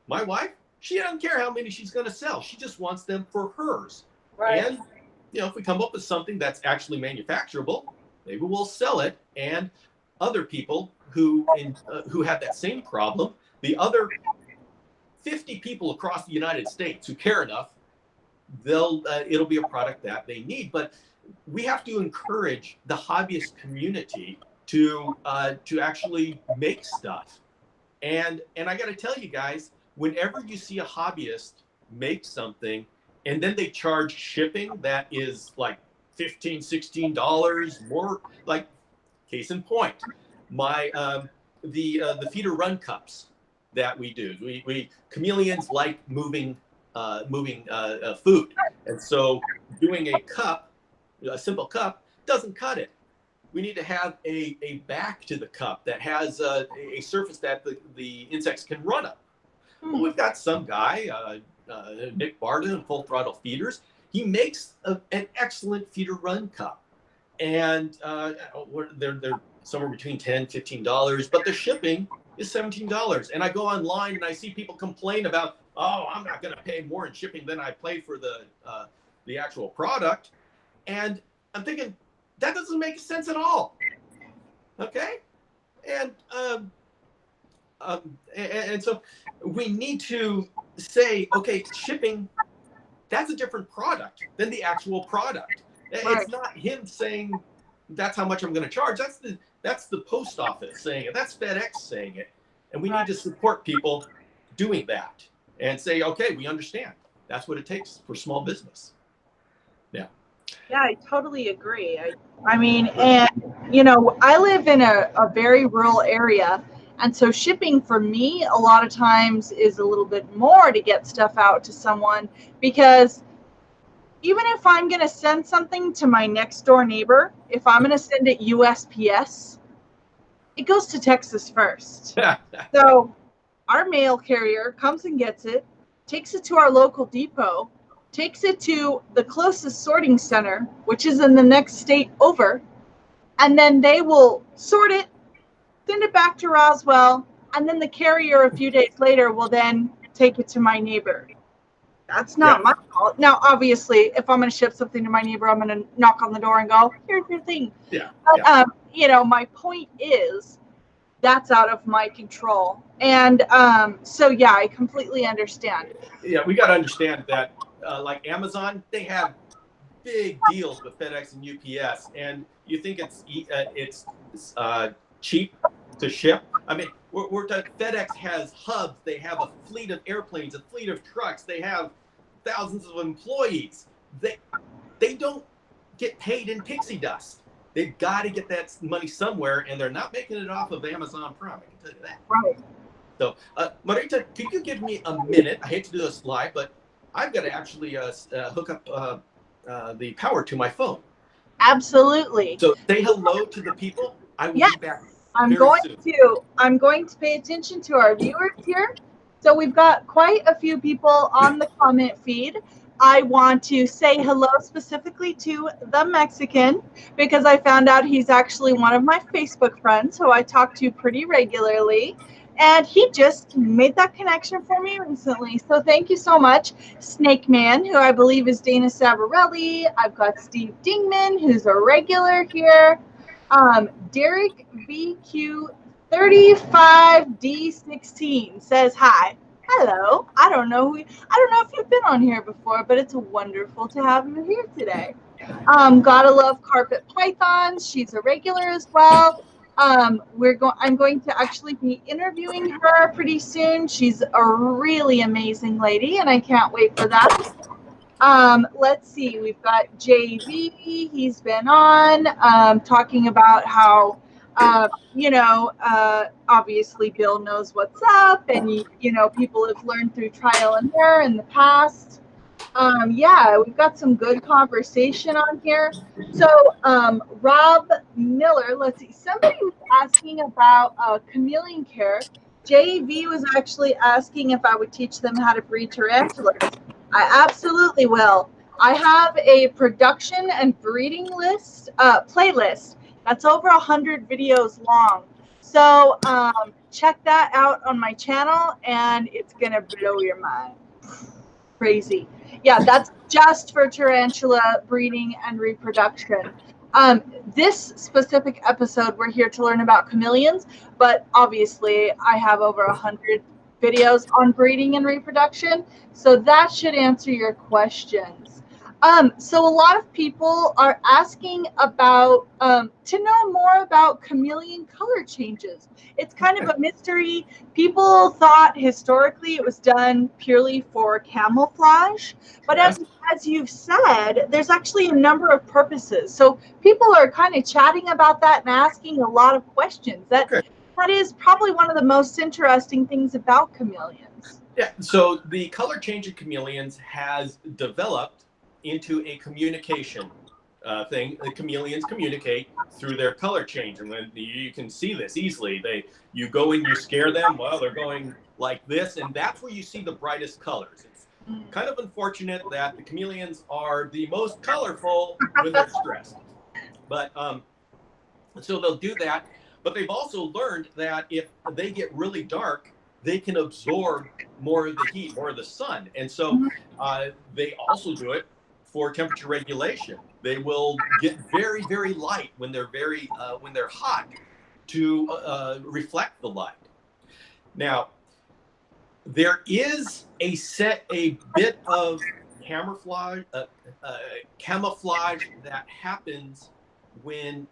My wife, she doesn't care how many she's going to sell. She just wants them for hers. Right. And, if we come up with something that's actually manufacturable, maybe we'll sell it, and other people who have that same problem, the other 50 people across the United States who care enough, it'll be a product that they need. But we have to encourage the hobbyist community to actually make stuff. And I got to tell you guys, whenever you see a hobbyist make something and then they charge shipping that is like $15, $16 more, like case in point, my the feeder run cups that we do. We chameleons like moving food, and so doing a simple cup doesn't cut it. We need to have a back to the cup that has a surface that the insects can run up. Well, we've got some guy, Nick Barden, Full Throttle Feeders. He makes an excellent feeder run cup, and they're somewhere between $10, $15, but the shipping is $17. And I go online and I see people complain about, oh, I'm not going to pay more in shipping than I pay for the actual product. And I'm thinking, that doesn't make sense at all. Okay? And so we need to say, okay, shipping, that's a different product than the actual product. Right. It's not him saying that's how much I'm going to charge. That's the post office saying it. That's FedEx saying it. And we need to support people doing that and say, okay, we understand. That's what it takes for small business. Yeah. Yeah, I totally agree. I mean, and, you know, I live in a very rural area. And so shipping for me, a lot of times is a little bit more to get stuff out to someone, because even if I'm going to send something to my next door neighbor, if I'm going to send it USPS, it goes to Texas first. So our mail carrier comes and gets it, takes it to our local depot, takes it to the closest sorting center, which is in the next state over, and then they will sort it, send it back to Roswell, and then the carrier a few days later will then take it to my neighbor. That's not my fault. Now, obviously, if I'm going to ship something to my neighbor, I'm going to knock on the door and go, here's your thing. Yeah. But, you know, my point is that's out of my control. And so, yeah, I completely understand. Yeah, we got to understand that, like Amazon, they have big deals with FedEx and UPS, and you think it's cheap to ship. I mean, FedEx has hubs. They have a fleet of airplanes, a fleet of trucks. They have thousands of employees. They don't get paid in pixie dust. They've got to get that money somewhere, and they're not making it off of Amazon Prime. I can tell you that. Right. So, Marita, could you give me a minute? I hate to do this live, but I've got to actually hook up the power to my phone. Absolutely. So say hello to the people. I will be back. I'm going to pay attention to our viewers here. So we've got quite a few people on the comment feed. I want to say hello specifically to the Mexican, because I found out he's actually one of my Facebook friends who I talk to pretty regularly. And he just made that connection for me recently. So thank you so much. Snake Man, who I believe is Dana Savarelli. I've got Steve Dingman, who's a regular here. Derek VQ35D16 says hi. Hello. I don't know if you've been on here before, but it's wonderful to have you here today. Gotta love Carpet Pythons. She's a regular as well. I'm going to actually be interviewing her pretty soon. She's a really amazing lady, and I can't wait for that. Let's see. We've got JV. He's been on talking about how, obviously Bill knows what's up, and, people have learned through trial and error in the past. We've got some good conversation on here. So, Rob Miller, let's see. Somebody was asking about Chameleon Care. JV was actually asking if I would teach them how to breed tarantulas. I absolutely will. I have a production and breeding playlist that's over 100 videos long. So check that out on my channel, and it's gonna blow your mind. Crazy. Yeah, that's just for tarantula breeding and reproduction. This specific episode, we're here to learn about chameleons, but obviously I have over 100 videos on breeding and reproduction, so that should answer your questions. So a lot of people are asking about to know more about chameleon color changes. It's kind of a mystery. People thought historically it was done purely for camouflage, but Yes. as you've said, there's actually a number of purposes. So people are kind of chatting about that and asking a lot of questions. That is probably one of the most interesting things about chameleons. Yeah. So the color change of chameleons has developed into a communication thing. The chameleons communicate through their color change, and when you can see this easily, you go and you scare them. Well, they're going like this, and that's where you see the brightest colors. It's kind of unfortunate that the chameleons are the most colorful when they're stressed, but so they'll do that. But they've also learned that if they get really dark, they can absorb more of the heat, more of the sun. And so they also do it for temperature regulation. They will get very, very light when they're when they're hot to reflect the light. Now, there is a bit of camouflage that happens when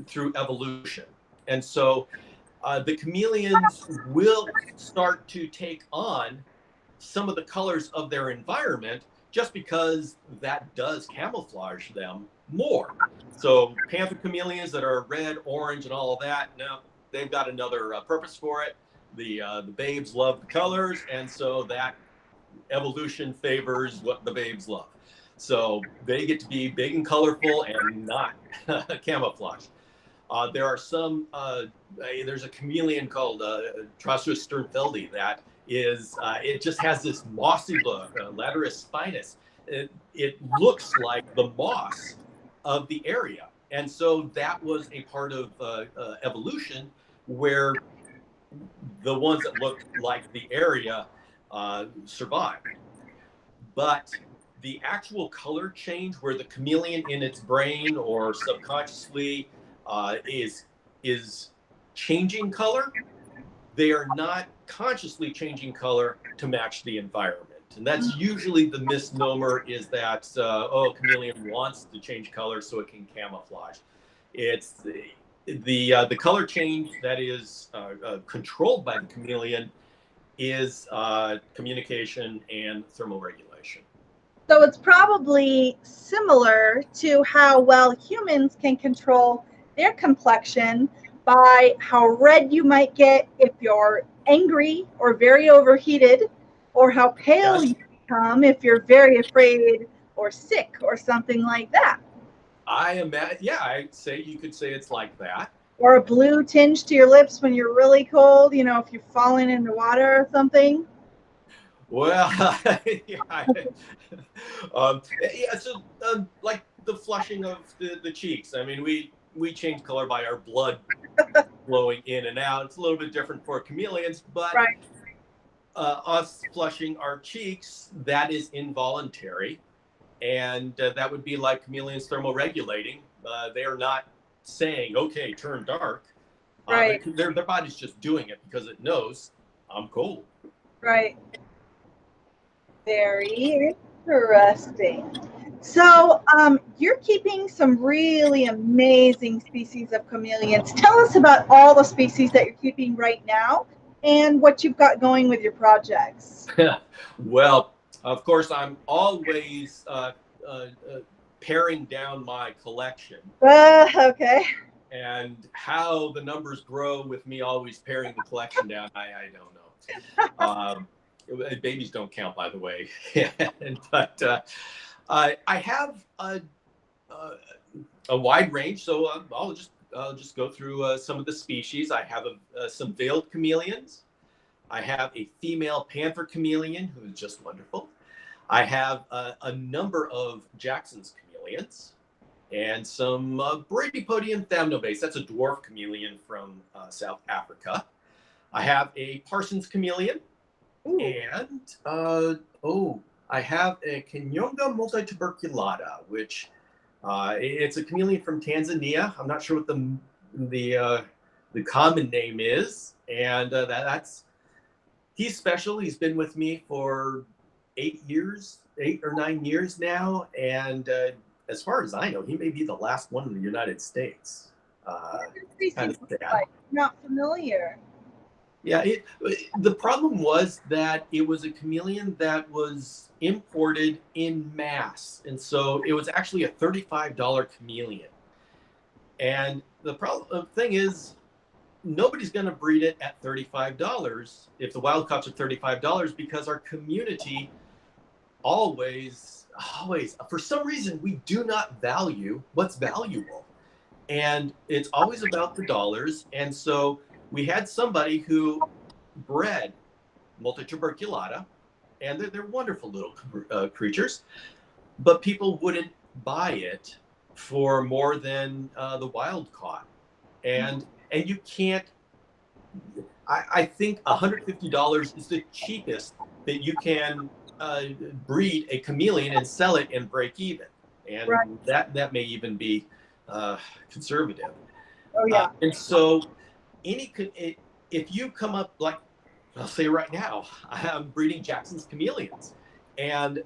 through evolution. And so the chameleons will start to take on some of the colors of their environment just because that does camouflage them more. So panther chameleons that are red, orange, and all of that, now they've got another purpose for it. The babes love the colors, and so that evolution favors what the babes love. So they get to be big and colorful and not camouflage. There are some, there's a chameleon called Tarantula sternfeldi that is, it just has this mossy look, Laterus spinus. It looks like the moss of the area. And so that was a part of evolution where the ones that looked like the area survived. But the actual color change where the chameleon in its brain or subconsciously is changing color, they are not consciously changing color to match the environment. And that's usually the misnomer, is that, chameleon wants to change color so it can camouflage. It's the color change that is controlled by the chameleon is communication and thermal regulation. So it's probably similar to how well humans can control their complexion by how red you might get if you're angry or very overheated, or how pale you become if you're very afraid or sick or something like that. I imagine, yeah, you could say it's like that. Or a blue tinge to your lips when you're really cold, if you've fallen into water or something. Well, so like the flushing of the cheeks. I mean, we change color by our blood flowing in and out. It's a little bit different for chameleons, but us flushing our cheeks, that is involuntary. And that would be like chameleons thermoregulating. They are not saying, okay, turn dark. Right. Their body's just doing it because it knows I'm cold. Right. Very interesting. So you're keeping some really amazing species of chameleons. Tell us about all the species that you're keeping right now and what you've got going with your projects. Well, of course, I'm always paring down my collection. Okay. And how the numbers grow with me always paring the collection down, I don't know. Babies don't count, by the way. But I have a wide range, so I'll just go through some of the species. I have some veiled chameleons. I have a female panther chameleon who is just wonderful. I have a number of Jackson's chameleons and some Bradypodium thamnobase. That's a dwarf chameleon from South Africa. I have a Parsons chameleon. Ooh. And I have a Kinyonga multituberculata, which It's a chameleon from Tanzania. I'm not sure what the common name is, and that's he's special. He's been with me for 8 or 9 years now, and as far as I know, he may be the last one in the United States. Kind of sad. Not familiar. Yeah, the problem was that it was a chameleon that was imported in mass, and so it was actually a $35 chameleon. And the thing is, nobody's going to breed it at $35 if the wild caughts are $35 because our community always, for some reason, we do not value what's valuable, and it's always about the dollars. And so we had somebody who bred multituberculata, and they're wonderful little creatures, but people wouldn't buy it for more than the wild caught. And you can't, I think $150 is the cheapest that you can breed a chameleon and sell it and break even. And right. that may even be conservative. Oh, yeah. And so if you come up, like I'll say right now, I'm breeding Jackson's chameleons, and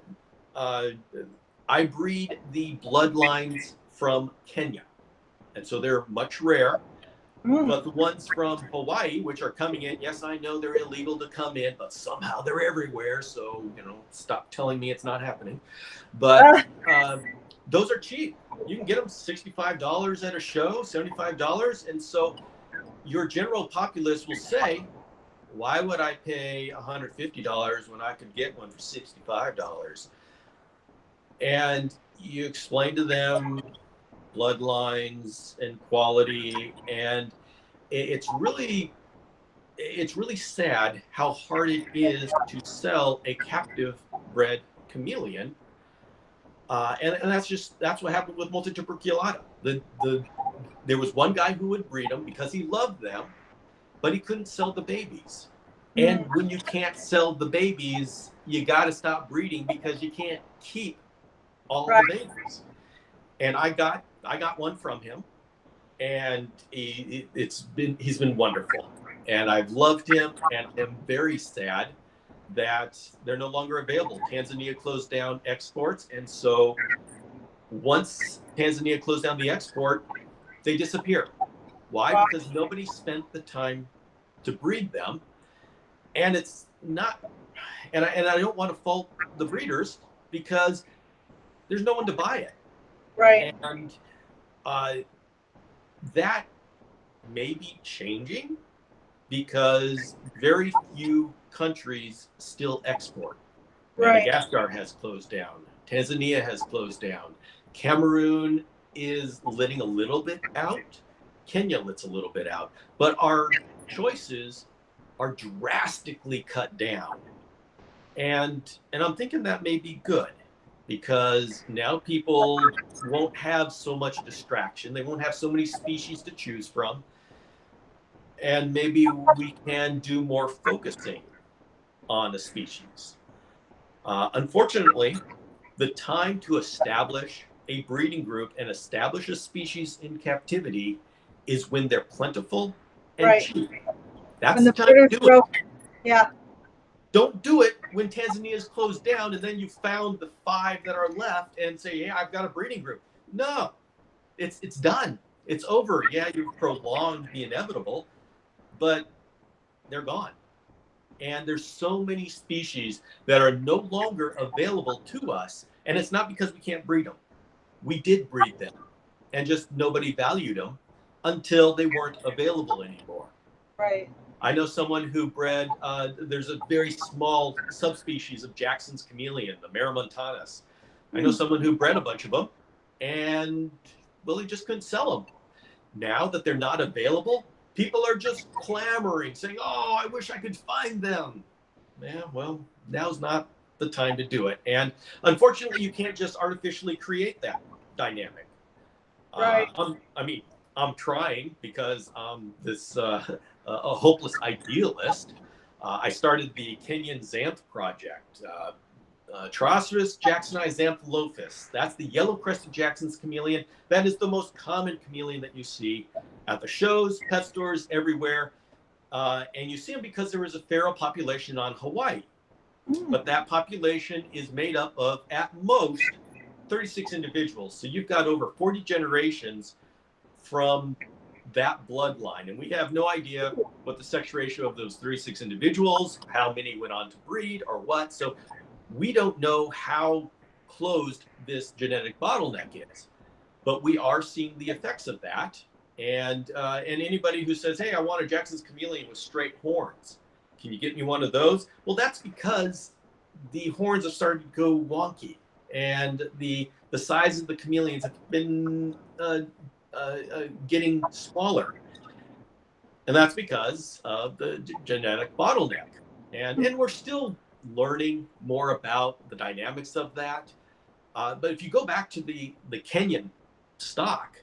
I breed the bloodlines from Kenya, and so they're much rare. But the ones from Hawaii, which are coming in, yes, I know they're illegal to come in, but somehow they're everywhere. So, stop telling me it's not happening. But those are cheap. You can get them $65 at a show, $75. And so your general populace will say, why would I pay $150 when I could get one for $65? And you explain to them bloodlines and quality, and it's really sad how hard it is to sell a captive bred chameleon, and that's what happened with multituberculata. There was one guy who would breed them because he loved them, but he couldn't sell the babies. And when you can't sell the babies, you got to stop breeding because you can't keep all the babies. And I got one from him, and he's been wonderful, and I've loved him, and I'm very sad that they're no longer available. Tanzania closed down exports, and so once Tanzania closed down the export, they disappear. Why? Because nobody spent the time to breed them, and it's not. And I don't want to fault the breeders because there's no one to buy it. Right. And that may be changing because very few countries still export. Right. Madagascar has closed down. Tanzania has closed down. Cameroon is letting a little bit out. Kenya lets a little bit out. But our choices are drastically cut down. And I'm thinking that may be good, because now people won't have so much distraction. They won't have so many species to choose from. And maybe we can do more focusing on a species. Unfortunately, the time to establish a breeding group and establish a species in captivity is when they're plentiful and cheap. That's the time to do it. Yeah. Don't do it when Tanzania is closed down and then you found the 5 that are left and say, yeah, I've got a breeding group. No, it's done. It's over. Yeah, you've prolonged the inevitable, but they're gone. And there's so many species that are no longer available to us. And it's not because we can't breed them. We did breed them, and just nobody valued them until they weren't available anymore. Right. I know someone who bred, there's a very small subspecies of Jackson's chameleon, the Maramontanus. I know someone who bred a bunch of them, and, well, he just couldn't sell them. Now that they're not available, people are just clamoring, saying, oh, I wish I could find them. Yeah, well, now's not the time to do it. And unfortunately, you can't just artificially create that dynamic. Right. I'm trying because this a hopeless idealist. I started the Kenyan Xanth project Trioceras jacksoni xantholophus. That's the yellow-crested Jackson's chameleon. That is the most common chameleon that you see at the shows, pet stores, everywhere. And you see them because there is a feral population on Hawaii. But that population is made up of, at most, 36 individuals. So you've got over 40 generations from that bloodline. And we have no idea what the sex ratio of those 36 individuals, how many went on to breed or what. So we don't know how closed this genetic bottleneck is. But we are seeing the effects of that. And anybody who says, hey, I want a Jackson's chameleon with straight horns, can you get me one of those? Well, that's because the horns have started to go wonky, and the size of the chameleons have been getting smaller, and that's because of the genetic bottleneck. And we're still learning more about the dynamics of that. But if you go back to the Kenyan stock,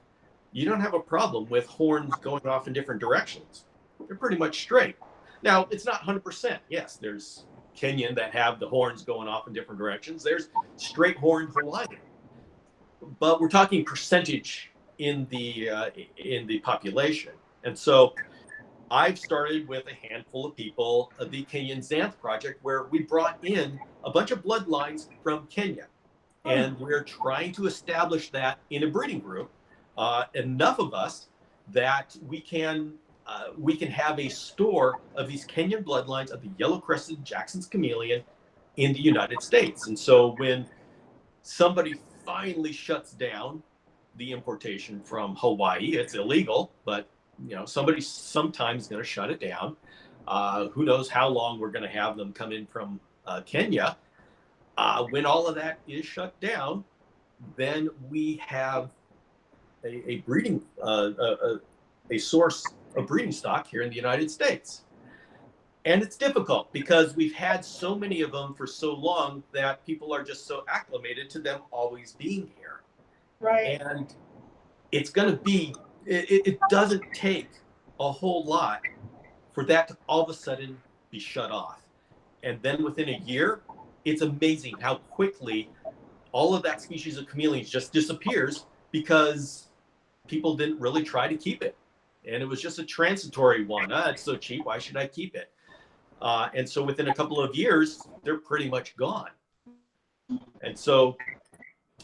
you don't have a problem with horns going off in different directions. They're pretty much straight. Now, it's not 100%. Yes, there's Kenyan that have the horns going off in different directions. There's straight horned Hawaiian. But we're talking percentage in the population. And so I've started with a handful of people, the Kenyan Xanth Project, where we brought in a bunch of bloodlines from Kenya. And we're trying to establish that in a breeding group, enough of us that we can have a store of these Kenyan bloodlines of the yellow-crested Jackson's chameleon in the United States. And so when somebody finally shuts down the importation from Hawaii, it's illegal, but somebody's sometimes going to shut it down. Who knows how long we're going to have them come in from Kenya. When all of that is shut down, then we have a breeding, a source of breeding stock here in the United States. And it's difficult because we've had so many of them for so long that people are just so acclimated to them always being here. Right. And it's going to be, it doesn't take a whole lot for that to all of a sudden be shut off. And then within a year, it's amazing how quickly all of that species of chameleons just disappears because people didn't really try to keep it. And it was just a transitory one. It's so cheap. Why should I keep it? And so within a couple of years, they're pretty much gone. And so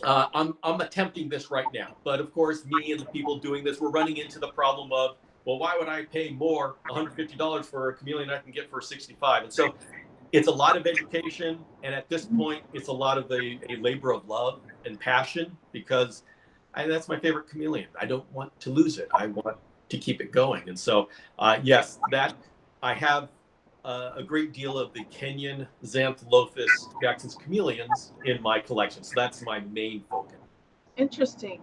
I'm attempting this right now. But of course, me and the people doing this, we're running into the problem of, well, why would I pay more, $150 for a chameleon I can get for $65? And so it's a lot of education. And at this point, it's a lot of a labor of love and passion because that's my favorite chameleon. I don't want to lose it. I want to keep it going. And so, yes, that I have a great deal of the Kenyan Xantholophus Jackson's chameleons in my collection. So that's my main focus. Interesting.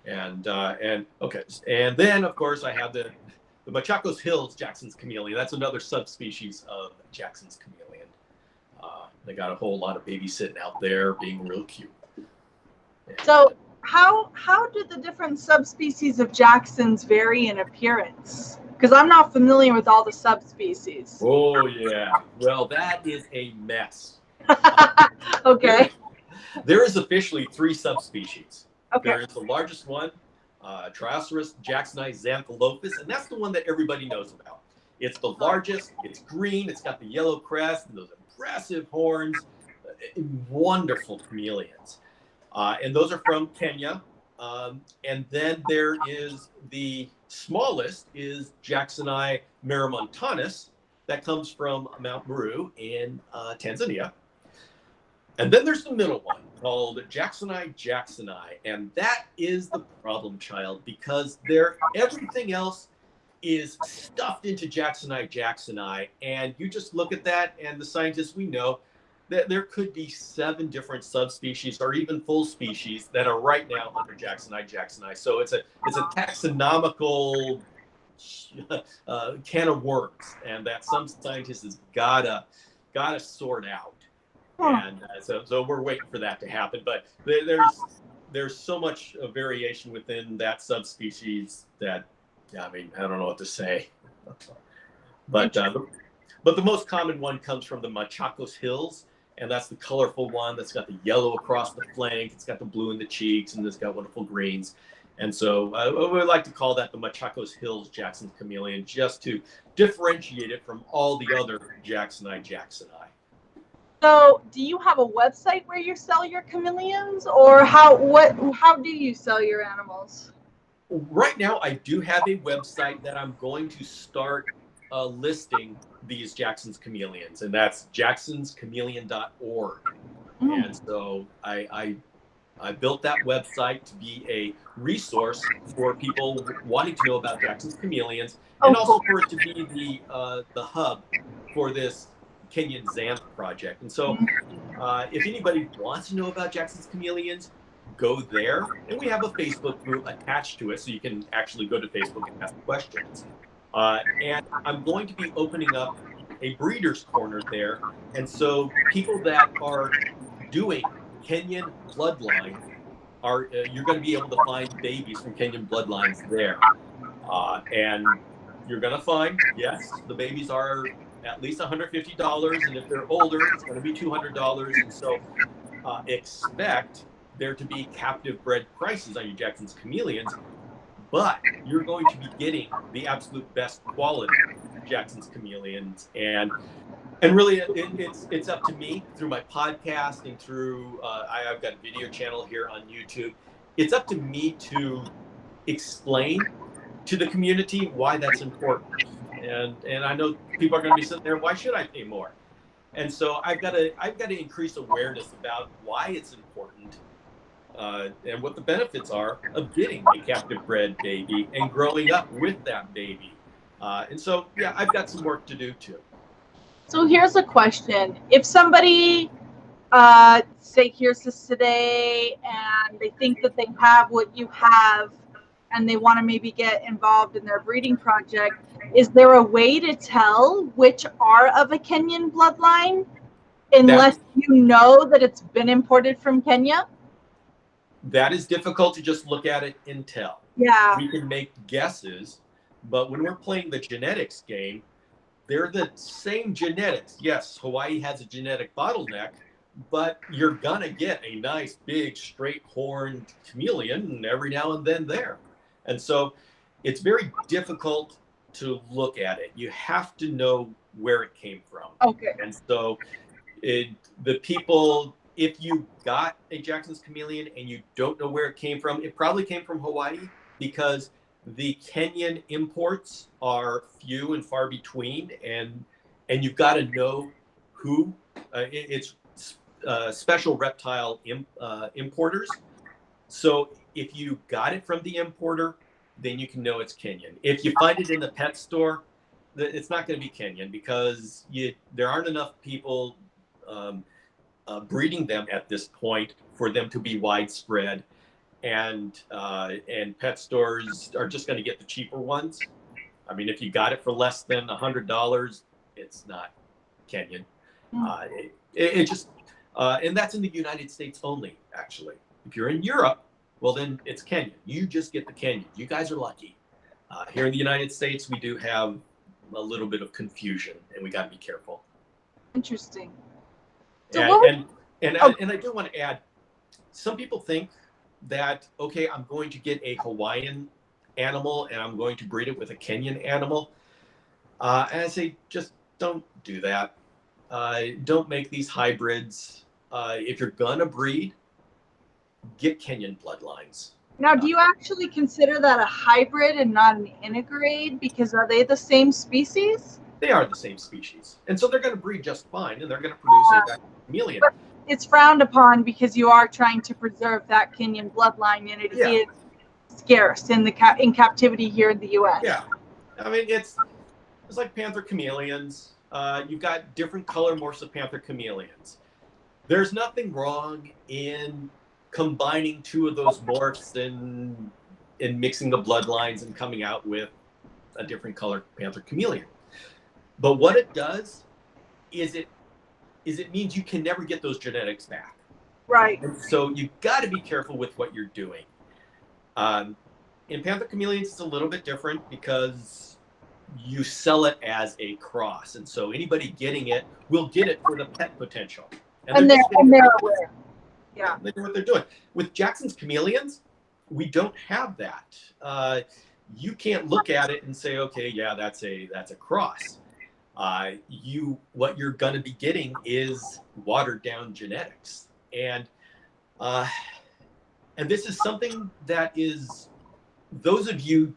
And okay. And then, of course, I have the Machacos Hills Jackson's chameleon. That's another subspecies of Jackson's chameleon. They got a whole lot of babies sitting out there being real cute. So how do the different subspecies of Jacksons vary in appearance? Because I'm not familiar with all the subspecies. Oh, yeah. Well, that is a mess. Okay. There is officially 3 subspecies. Okay. There is the largest one, Trioceras jacksoni xantholophus, and that's the one that everybody knows about. It's the largest. It's green. It's got the yellow crest and those impressive horns. Wonderful chameleons. And those are from Kenya. And then there is the smallest is Jacksoni maramontanus that comes from Mount Meru in Tanzania. And then there's the middle one called Jacksoni jacksoni. And that is the problem child because everything else is stuffed into Jacksoni jacksoni. And you just look at that and the scientists we know that there could be 7 different subspecies or even full species that are right now under Jacksoni jacksoni. So it's a taxonomical can of worms, and that some scientists has gotta sort out. And so we're waiting for that to happen. But there's so much variation within that subspecies that I mean I don't know what to say. But But the most common one comes from the Machacos Hills, and that's the colorful one that's got the yellow across the flank. It's got the blue in the cheeks, and it's got wonderful greens. And so we like to call that the Machacos Hills Jackson's Chameleon, just to differentiate it from all the other Jacksoni. So, do you have a website where you sell your chameleons, or how do you sell your animals? Right now, I do have a website that I'm going to start listing these Jackson's Chameleons, and that's jacksonschameleon.org. And so I built that website to be a resource for people wanting to know about Jackson's Chameleons, and also for it to be the hub for this Kenyan Xanth project. And so if anybody wants to know about Jackson's Chameleons, go there. And we have a Facebook group attached to it, so you can actually go to Facebook and ask questions. And I'm going to be opening up a breeder's corner there. And so people that are doing Kenyan bloodlines you're going to be able to find babies from Kenyan bloodlines there. And you're going to find, yes, the babies are at least $150, and if they're older, it's going to be $200. And so expect there to be captive bred prices on your Jackson's Chameleons, but you're going to be getting the absolute best quality Jackson's Chameleons. And really, it's up to me through my podcast and through I've got a video channel here on YouTube. It's up to me to explain to the community why that's important. And I know people are going to be sitting there, why should I pay more? And so I've got to increase awareness about why it's important and what the benefits are of getting a captive bred baby and growing up with that baby. And so, yeah, I've got some work to do too. So here's a question. If somebody, say, hears this today and they think that they have what you have and they want to maybe get involved in their breeding project, is there a way to tell which are of a Kenyan bloodline unless you know that it's been imported from Kenya? That is difficult to just look at it and tell. Yeah. We can make guesses, but when we're playing the genetics game, they're the same genetics. Yes, Hawaii has a genetic bottleneck, but you're going to get a nice, big, straight-horned chameleon every now and then there. And so it's very difficult to look at it. You have to know where it came from. Okay. And so the people, if you got a Jackson's Chameleon and you don't know where it came from, it probably came from Hawaii, because the Kenyan imports are few and far between, and you've got to know who. It's special reptile importers. So if you got it from the importer, then you can know it's Kenyan. If you find it in the pet store, it's not going to be Kenyan, because there aren't enough people breeding them at this point for them to be widespread. And pet stores are just going to get the cheaper ones. I mean, if you got it for less than $100, it's not Kenyan. It just and that's in the United States only, actually. If you're in Europe, well, then it's Kenyan. You just get the Kenyan. You guys are lucky. Here in the United States, we do have a little bit of confusion, and we got to be careful. Interesting. So I do want to add, some people think that, okay, I'm going to get a Hawaiian animal and I'm going to breed it with a Kenyan animal. And I say, just don't do that. Don't make these hybrids. If you're going to breed, get Kenyan bloodlines. Now, do you actually consider that a hybrid and not an integrate? Because are they the same species? They are the same species. And so they're going to breed just fine, and they're going to produce a chameleon. But it's frowned upon because you are trying to preserve that Kenyan bloodline, and it is scarce in captivity here in the U.S. Yeah. I mean, it's like panther chameleons. You've got different color morphs of panther chameleons. There's nothing wrong in combining two of those morphs and mixing the bloodlines and coming out with a different color panther chameleon. But what it does is it means you can never get those genetics back. Right. And so you got to be careful with what you're doing. In panther chameleons, it's a little bit different because you sell it as a cross. And so anybody getting it will get it for the pet potential. And they're aware. Yeah. They know what they're doing. With Jackson's Chameleons, we don't have that. You can't look at it and say, okay, yeah, that's a cross. What you're going to be getting is watered down genetics. And this is something that is, those of you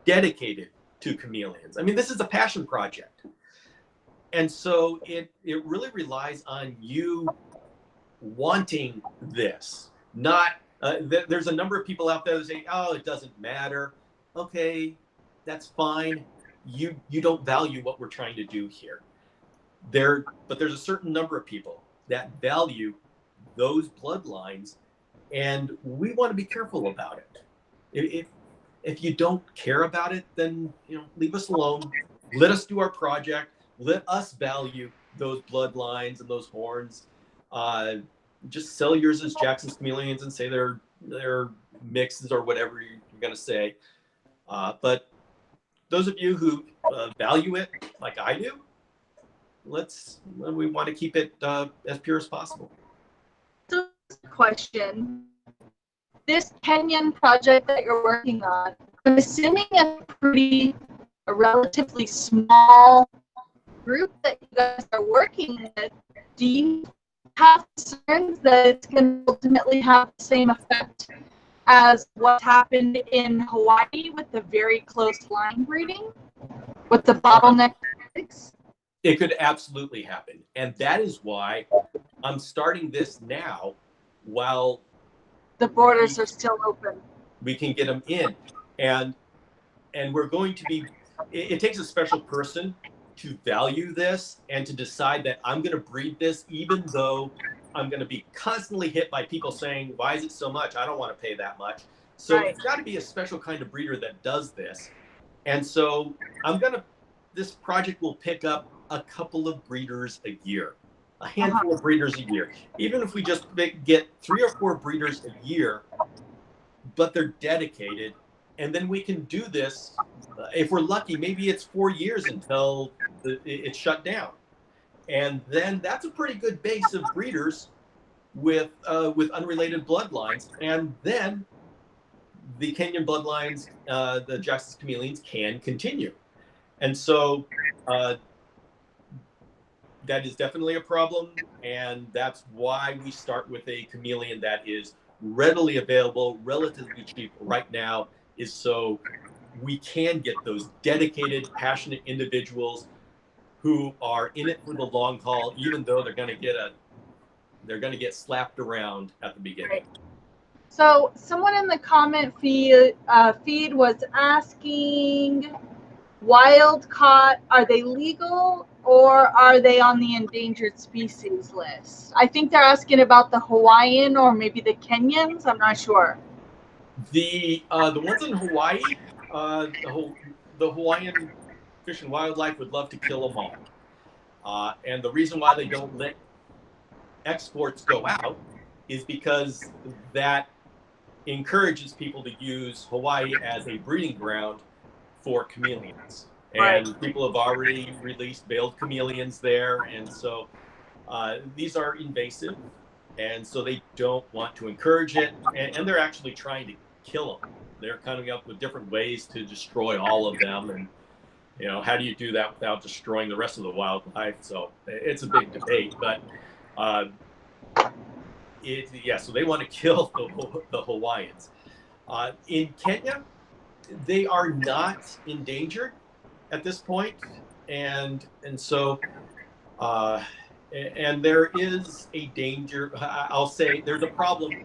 dedicated to chameleons, I mean, this is a passion project. And so it really relies on you wanting this. Not, there's a number of people out there that say, oh, it doesn't matter. Okay, that's fine. You don't value what we're trying to do here. But there's a certain number of people that value those bloodlines, and we want to be careful about it. If you don't care about it, then leave us alone. Let us do our project. Let us value those bloodlines and those horns. Just sell yours as Jackson's Chameleons and say they're mixes or whatever you're going to say. But those of you who value it like I do, we want to keep it as pure as possible. So, question: this Kenyan project that you're working on, I'm assuming a relatively small group that you guys are working with. Do you have concerns that it's going to ultimately have the same effect as what happened in Hawaii with the very close line breeding, with the bottleneck? It could absolutely happen. And that is why I'm starting this now while the borders are still open. We can get them in. And we're going to be, it takes a special person to value this and to decide that I'm going to breed this, even though I'm going to be constantly hit by people saying, why is it so much? I don't want to pay that much. So It's got to be a special kind of breeder that does this. And so this project will pick up a couple of breeders a year, a handful of breeders a year. Even if we just get 3 or 4 breeders a year, but they're dedicated, and then we can do this. If we're lucky, maybe it's 4 years until it's shut down. And then that's a pretty good base of breeders with unrelated bloodlines. And then the Kenyan bloodlines, the Jackson's Chameleons, can continue. And so that is definitely a problem. And that's why we start with a chameleon that is readily available, relatively cheap right now, is so we can get those dedicated, passionate individuals who are in it for the long haul, even though they're going to get slapped around at the beginning. Right. So someone in the comment feed was asking, wild caught, are they legal or are they on the endangered species list? I think they're asking about the Hawaiian or maybe the Kenyans. I'm not sure. The ones in Hawaii, the Hawaiian Fish and Wildlife would love to kill them all. And the reason why they don't let exports go out is because that encourages people to use Hawaii as a breeding ground for chameleons. And people have already released veiled chameleons there. And so these are invasive. And so they don't want to encourage it. And they're actually trying to kill them. They're coming up with different ways to destroy all of them. And, how do you do that without destroying the rest of the wildlife? So it's a big debate. But so they want to kill the Hawaiians. In Kenya, they are not endangered at this point, and so and there is a danger. I'll say there's a problem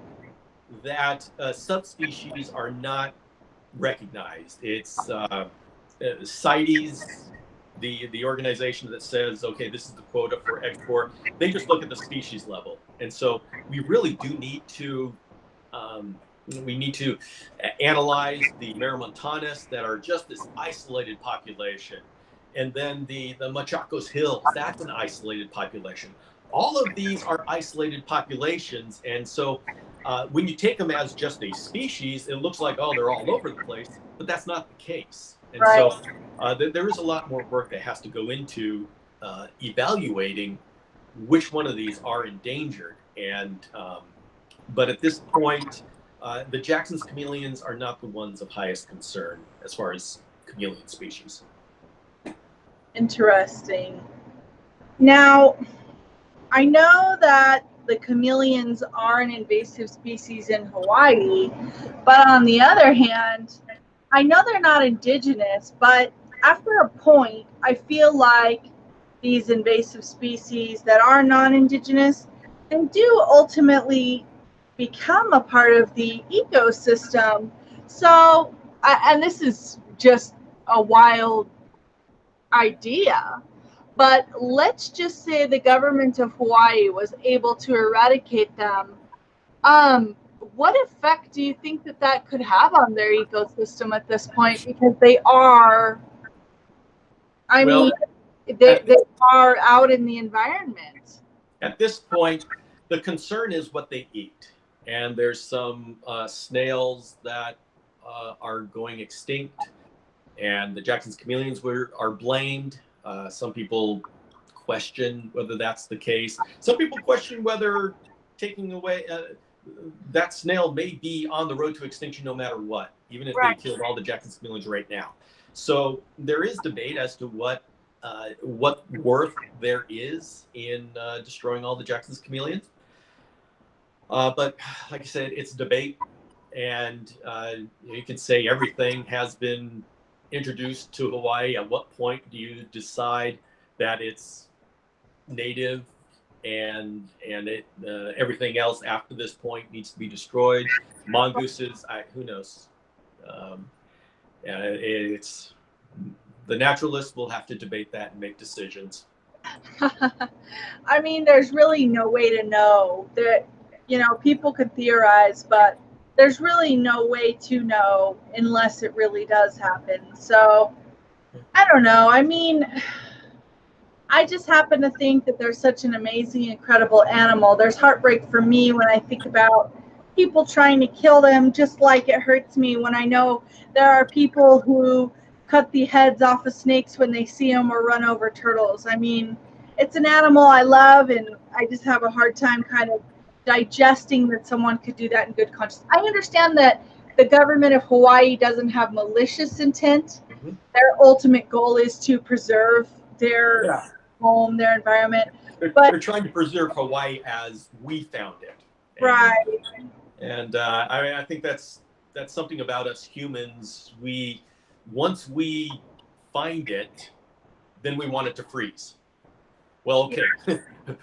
that subspecies are not recognized. It's CITES, the organization that says, okay, this is the quota for export. They just look at the species level, and so we really do need to. We need to analyze the Maramontanus that are just this isolated population. And then the Machacos Hills, that's an isolated population. All of these are isolated populations. And so when you take them as just a species, it looks like, oh, they're all over the place. But that's not the case. And Right. so there is a lot more work that has to go into evaluating which one of these are endangered. And but at this point, the Jackson's chameleons are not the ones of highest concern as far as chameleon species. Interesting. Now, I know that the chameleons are an invasive species in Hawaii, but on the other hand, I know they're not indigenous, but after a point, I feel like these invasive species that are non-indigenous, they do ultimately become a part of the ecosystem. So, and this is just a wild idea, but let's just say the government of Hawaii was able to eradicate them. What effect do you think that that could have on their ecosystem at this point? Because they are, I mean, Well, they are out in the environment. at this point, the concern is what they eat. And there's some snails that are going extinct, and the Jackson's chameleons are blamed. Some people question whether that's the case. Some people question whether taking away that snail may be on the road to extinction no matter what, even if they Right. killed all the Jackson's chameleons right now. So there is debate as to what worth there is in destroying all the Jackson's chameleons. But like I said, it's debate, and you can say everything has been introduced to Hawaii. At what point do you decide that it's native and everything else after this point needs to be destroyed? Mongooses, who knows? It's the naturalists will have to debate that and make decisions. I mean, there's really no way to know. That, people could theorize, but there's really no way to know unless it really does happen. So, I don't know. I mean, I just happen to think that they're such an amazing, incredible animal. There's heartbreak for me when I think about people trying to kill them, just like it hurts me when I know there are people who cut the heads off of snakes when they see them or run over turtles. I mean, it's an animal I love, and I just have a hard time kind of digesting that someone could do that in good conscience. I understand that the government of Hawaii doesn't have malicious intent. Mm-hmm. Their ultimate goal is to preserve their home, their environment. They're trying to preserve Hawaii as we found it. Right. And I think that's something about us humans. Once we find it, then we want it to freeze. Well, okay,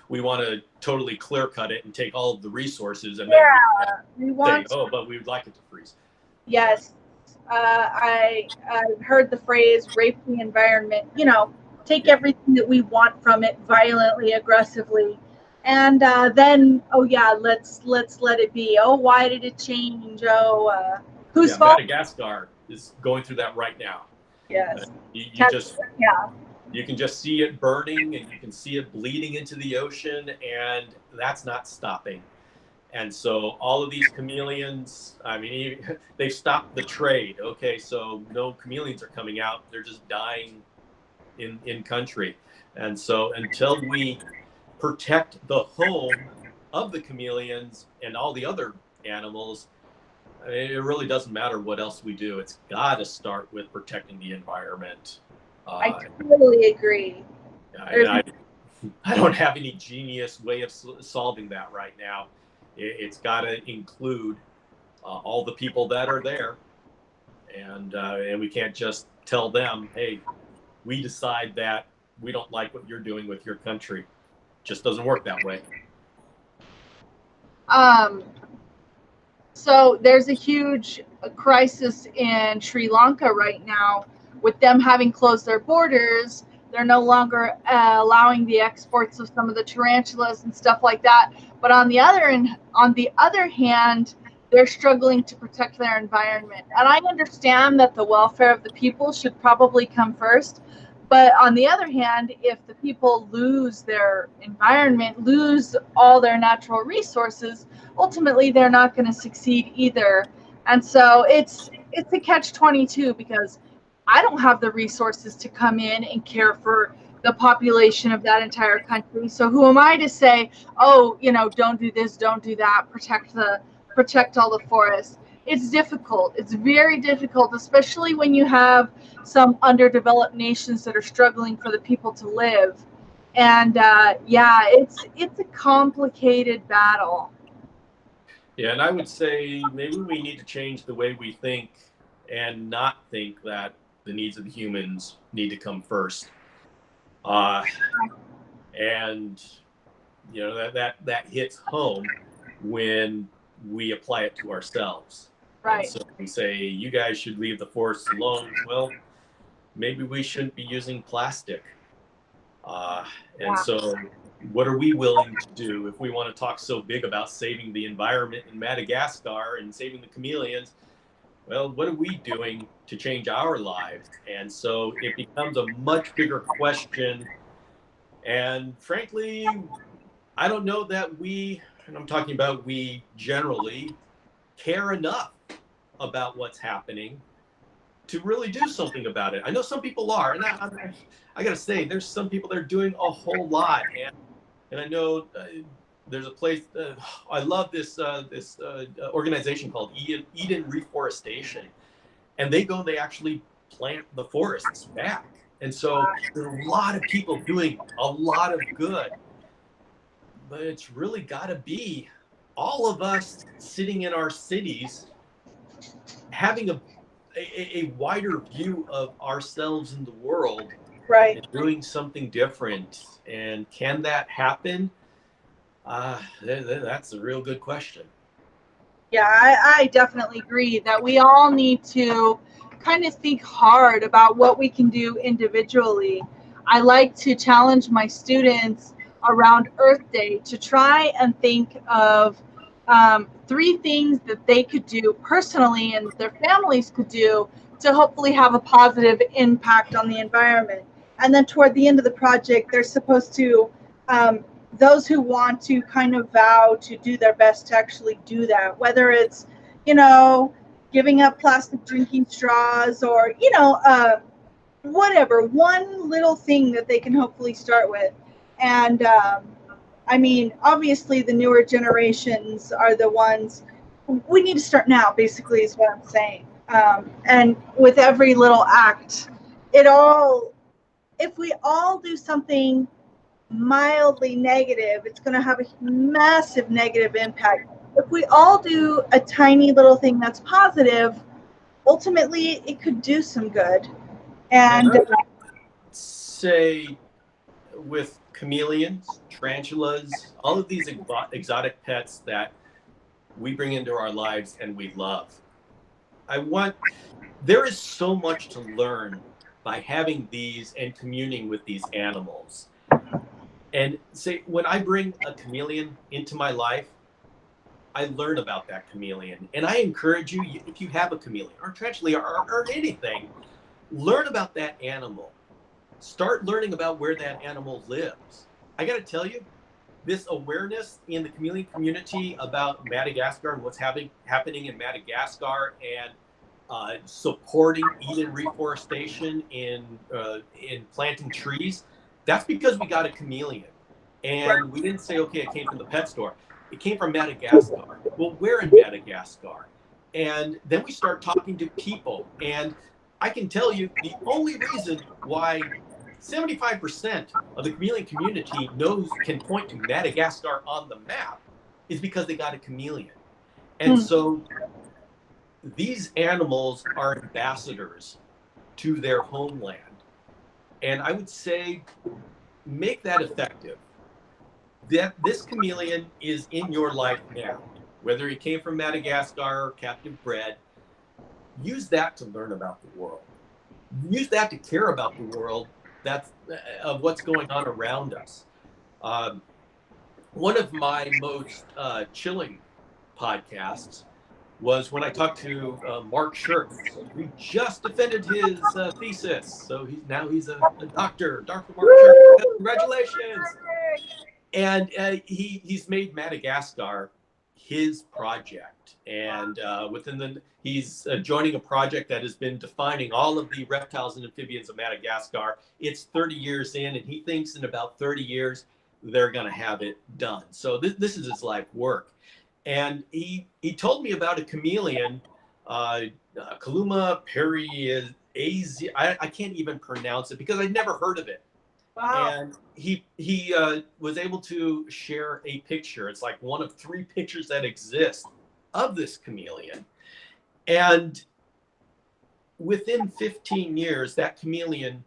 we want to totally clear cut it and take all of the resources, and then we want say, but we would like it to freeze. Yes, I heard the phrase "rape the environment." Take everything that we want from it violently, aggressively, and then let's let it be. Oh, why did it change? Oh, whose fault? Madagascar is going through that right now. Yes, you can just see it burning, and you can see it bleeding into the ocean, and that's not stopping. And so all of these chameleons, I mean, they've stopped the trade. Okay, so no chameleons are coming out; they're just dying in country. And so until we protect the home of the chameleons and all the other animals, it really doesn't matter what else we do. It's got to start with protecting the environment. I totally agree. I don't have any genius way of solving that right now. It's got to include all the people that are there, and we can't just tell them, hey, we decide that we don't like what you're doing with your country. It just doesn't work that way. So there's a huge crisis in Sri Lanka right now with them having closed their borders. They're no longer allowing the exports of some of the tarantulas and stuff like that. But on the other hand, they're struggling to protect their environment. And I understand that the welfare of the people should probably come first. But on the other hand, if the people lose their environment, lose all their natural resources, ultimately they're not going to succeed either. And so it's a catch-22, because I don't have the resources to come in and care for the population of that entire country. So who am I to say, oh, don't do this, don't do that, protect all the forests? It's difficult. It's very difficult, especially when you have some underdeveloped nations that are struggling for the people to live. And it's a complicated battle. Yeah, and I would say maybe we need to change the way we think and not think that the needs of the humans need to come first. And that hits home when we apply it to ourselves. Right. And so we say, you guys should leave the forests alone. Well, maybe we shouldn't be using plastic. So what are we willing to do if we want to talk so big about saving the environment in Madagascar and saving the chameleons? Well, what are we doing to change our lives? And so it becomes a much bigger question. And frankly, I don't know that we, and I'm talking about we generally, care enough about what's happening to really do something about it. I know some people are, and I got to say, there's some people that are doing a whole lot. And I know there's a place, I love this organization called Eden Reforestation. And they actually plant the forests back. And so there's a lot of people doing a lot of good. But it's really got to be all of us sitting in our cities having a wider view of ourselves in the world, right, and doing something different. And can that happen? That's a real good question. Yeah, I definitely agree that we all need to kind of think hard about what we can do individually. I like to challenge my students around Earth Day to try and think of 3 things that they could do personally and their families could do to hopefully have a positive impact on the environment. And then toward the end of the project, they're supposed to, those who want to kind of vow to do their best to actually do that, whether it's, giving up plastic drinking straws or, whatever, one little thing that they can hopefully start with. And obviously the newer generations are the ones we need to start now, basically, is what I'm saying. And with every little act, if we all do something mildly negative, it's going to have a massive negative impact. If we all do a tiny little thing that's positive, ultimately it could do some good. And say with chameleons, tarantulas, all of these exotic pets that we bring into our lives and we love, there is so much to learn by having these and communing with these animals. And say, when I bring a chameleon into my life, I learn about that chameleon. And I encourage you, if you have a chameleon or tarantula or anything, learn about that animal. Start learning about where that animal lives. I got to tell you, this awareness in the chameleon community about Madagascar and what's happening in Madagascar, and supporting Eden reforestation in planting trees, that's because we got a chameleon. And we didn't say, okay, it came from the pet store. It came from Madagascar. Well, where in Madagascar? And then we start talking to people. And I can tell you the only reason why 75% of the chameleon community can point to Madagascar on the map is because they got a chameleon. And so these animals are ambassadors to their homeland. And I would say, make that effective. That this chameleon is in your life now, whether he came from Madagascar or captive bred. Use that to learn about the world. Use that to care about the world. That's of what's going on around us. One of my most chilling podcasts was when I talked to Mark Shirk, who just defended his thesis. So he's a doctor, Dr. Mark Shirk. Congratulations! And he's made Madagascar his project. And he's joining a project that has been defining all of the reptiles and amphibians of Madagascar. It's 30 years in, and he thinks in about 30 years, they're going to have it done. So this is his life work. And he told me about a chameleon, Kaluma periazi. I can't even pronounce it because I'd never heard of it. Wow. And he was able to share a picture. It's like one of 3 pictures that exist of this chameleon. And within 15 years, that chameleon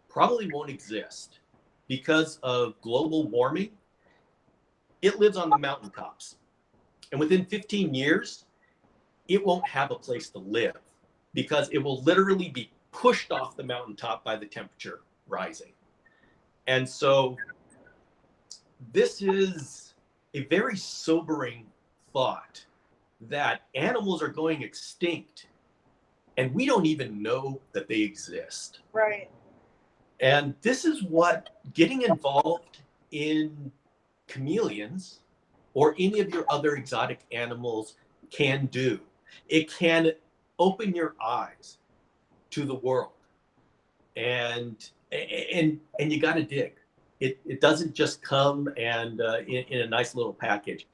probably won't exist because of global warming. It lives on the mountaintops. And within 15 years, it won't have a place to live because it will literally be pushed off the mountaintop by the temperature rising. And so this is a very sobering thought that animals are going extinct and we don't even know that they exist. Right. And this is what getting involved in chameleons or any of your other exotic animals can do. It can open your eyes to the world. And you got to dig. It doesn't just come and in a nice little package.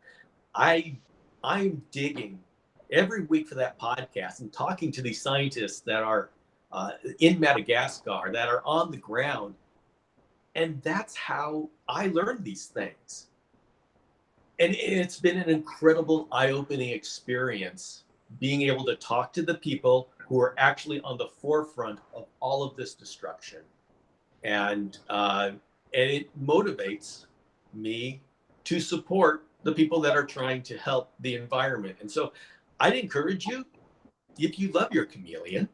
I'm digging every week for that podcast and talking to these scientists that are in Madagascar, that are on the ground. And that's how I learned these things. And it's been an incredible eye-opening experience being able to talk to the people who are actually on the forefront of all of this destruction. And it motivates me to support the people that are trying to help the environment. And so I'd encourage you, if you love your chameleon,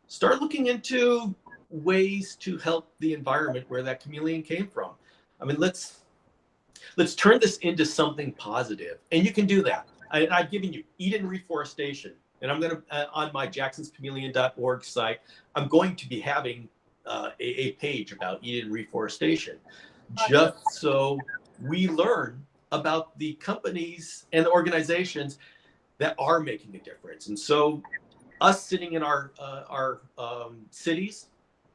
start looking into ways to help the environment where that chameleon came from. I mean, let's turn this into something positive. And you can do that. I've given you Eden reforestation. And I'm going to, on my jacksonschameleon.org site, I'm going to be having a page about Eden reforestation, just so we learn about the companies and the organizations that are making a difference. And so us sitting in our cities,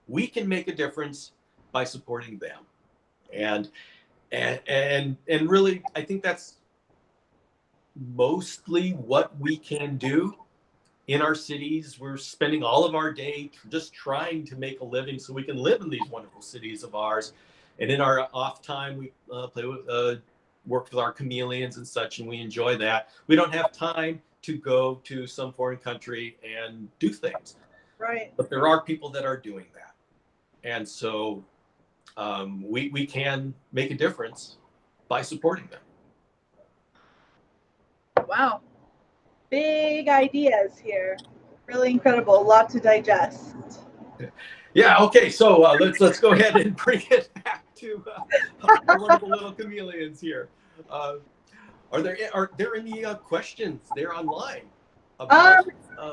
we can make a difference by supporting them. And really, I think that's mostly what we can do in our cities. We're spending all of our day just trying to make a living so we can live in these wonderful cities of ours. And in our off time, we work with our chameleons and such, and we enjoy that. We don't have time to go to some foreign country and do things. Right. But there are people that are doing that. And so we can make a difference by supporting them. Wow. Big ideas here. Really incredible. A lot to digest. Yeah. Okay. So let's go ahead and bring it back to our wonderful little chameleons here. Are there any questions there online about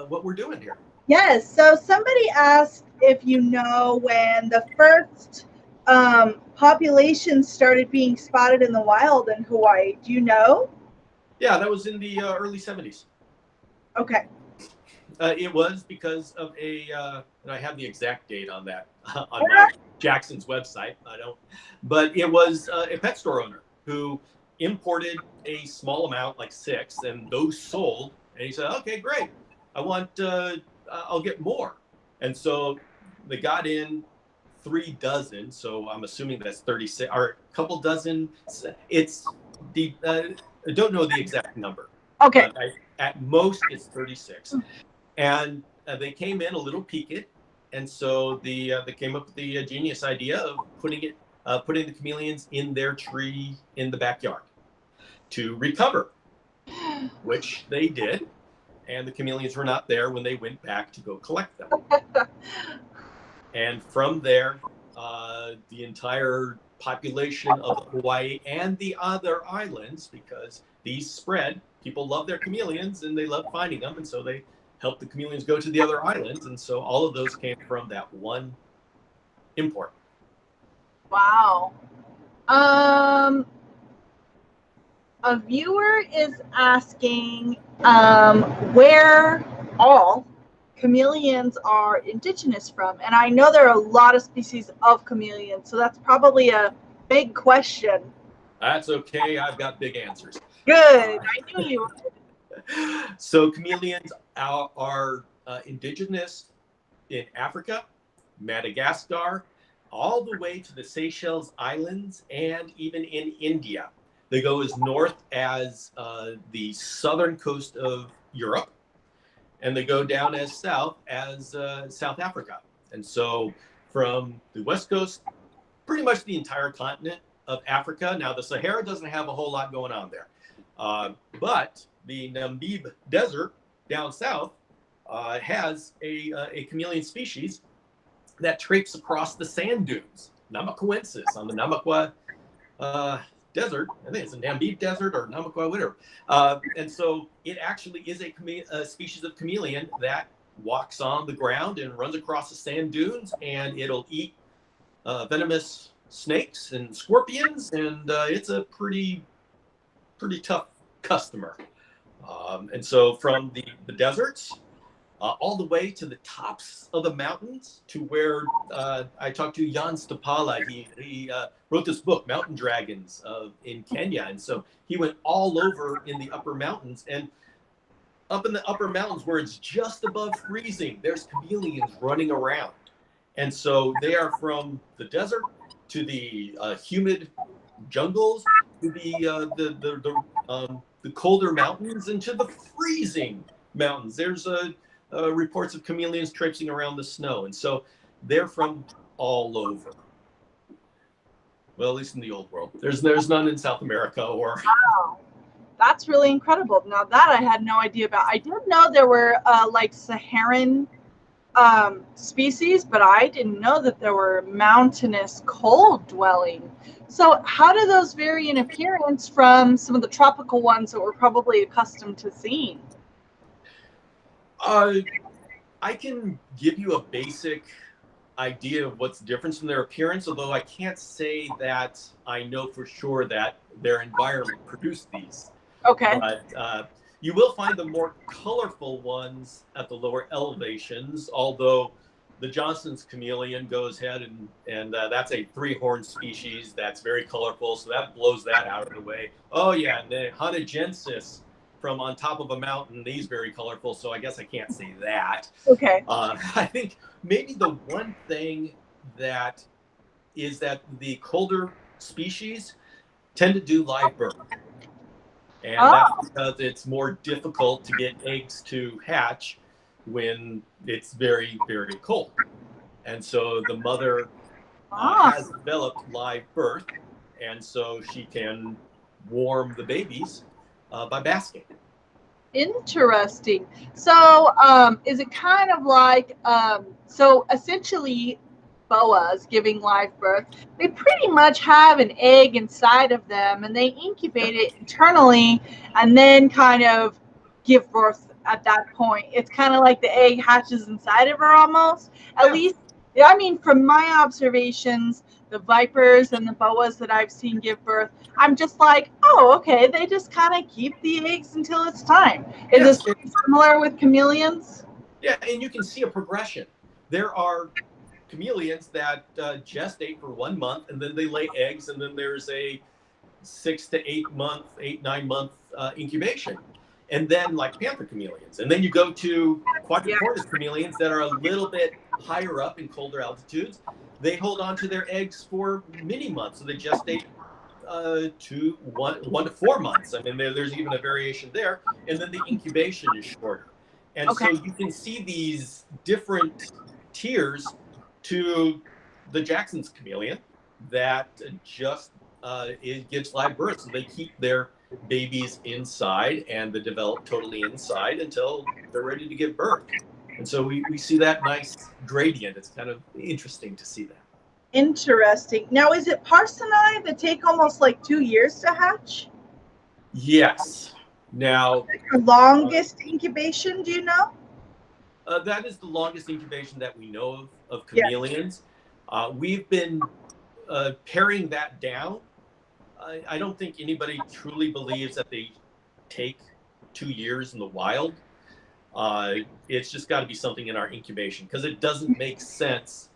what we're doing here? Yes. So somebody asked if you know when the first population started being spotted in the wild in Hawaii. Do you know? Yeah, that was in the early 70s. Okay. It was because of and I have the exact date on that on my Jackson's website. I don't, but it was a pet store owner who imported a small amount, like 6, and those sold. And he said, "Okay, great. I want, I'll get more." And so they got in 3 dozen. So I'm assuming that's 36 or a couple dozen. It's the I don't know the exact number. Okay. At most, it's 36. And they came in a little peaked, and so they came up with the genius idea of putting the chameleons in their tree in the backyard to recover, which they did, and the chameleons were not there when they went back to go collect them. And from there, the entire population of Hawaii and the other islands, because these spread, people love their chameleons and they love finding them, and so they help the chameleons go to the other islands, and so all of those came from that one import. Wow. A viewer is asking where all chameleons are indigenous from. And I know there are a lot of species of chameleons, so that's probably a big question. That's okay. I've got big answers. Good. I knew you would. So chameleons are indigenous in Africa, Madagascar, all the way to the Seychelles Islands, and even in India. They go as north as the southern coast of Europe, and they go down as south as South Africa. And so from the west coast, pretty much the entire continent of Africa. Now, the Sahara doesn't have a whole lot going on there. But the Namib Desert down south has a chameleon species that traipses across the sand dunes, Namaquensis, on the Namakwa desert. I think it's a Namib Desert or Namakwa, whatever. And so it actually is a species of chameleon that walks on the ground and runs across the sand dunes, and it'll eat venomous snakes and scorpions, and it's a pretty tough customer. And so from the deserts all the way to the tops of the mountains, to where I talked to Jan Stapala. He wrote this book, Mountain Dragons, in Kenya. And so he went all over in the upper mountains, and up in the upper mountains where it's just above freezing, there's chameleons running around. And so they are from the desert to the humid jungles, to the colder mountains, and to the freezing mountains. There's reports of chameleons traipsing around the snow, and so they're from all over. Well, at least in the old world. There's none in South America or. Wow, that's really incredible. Now that I had no idea about. I did know there were like Saharan species, but I didn't know that there were mountainous cold dwelling. So how do those vary in appearance from some of the tropical ones that we're probably accustomed to seeing? I can give you a basic idea of what's different from their appearance, although I can't say that I know for sure that their environment produced these. Okay. But you will find the more colorful ones at the lower elevations, although the Johnston's chameleon goes ahead and that's a three-horned species that's very colorful, so that blows that out of the way. Oh yeah, and the Hanagensis from on top of a mountain, he's very colorful, so I guess I can't say that. Okay. I think maybe the one thing that is that the colder species tend to do live birth. And that's because it's more difficult to get eggs to hatch when it's very, very cold. And so the mother has developed live birth, and so she can warm the babies by basking. Interesting. So is it kind of like, so essentially boas giving live birth, they pretty much have an egg inside of them, and they incubate it internally and then kind of give birth at that point. It's kind of like the egg hatches inside of her almost. At least, I mean, from my observations, the vipers and the boas that I've seen give birth, I'm just like, oh, okay, they just kind of keep the eggs until it's time. Is this similar with chameleons? Yeah, and you can see a progression. There are chameleons that gestate for 1 month, and then they lay eggs, and then there's a 6 to 9 month incubation. And then like panther chameleons. And then you go to quadricornis chameleons that are a little bit higher up in colder altitudes. They hold on to their eggs for many months. So they gestate 1 to 4 months. I mean, there's even a variation there. And then the incubation is shorter. And so you can see these different tiers to the Jackson's chameleon that just it gives live birth. So they keep their babies inside, and they develop totally inside until they're ready to give birth. And so we see that nice gradient. It's kind of interesting to see that. Interesting. Now, is it parsoni that take almost like 2 years to hatch? Yes. Now, the longest incubation, do you know? That is the longest incubation that we know of chameleons. We've been paring that down I don't think anybody truly believes that they take 2 years in the wild. It's just got to be something in our incubation, because it doesn't make sense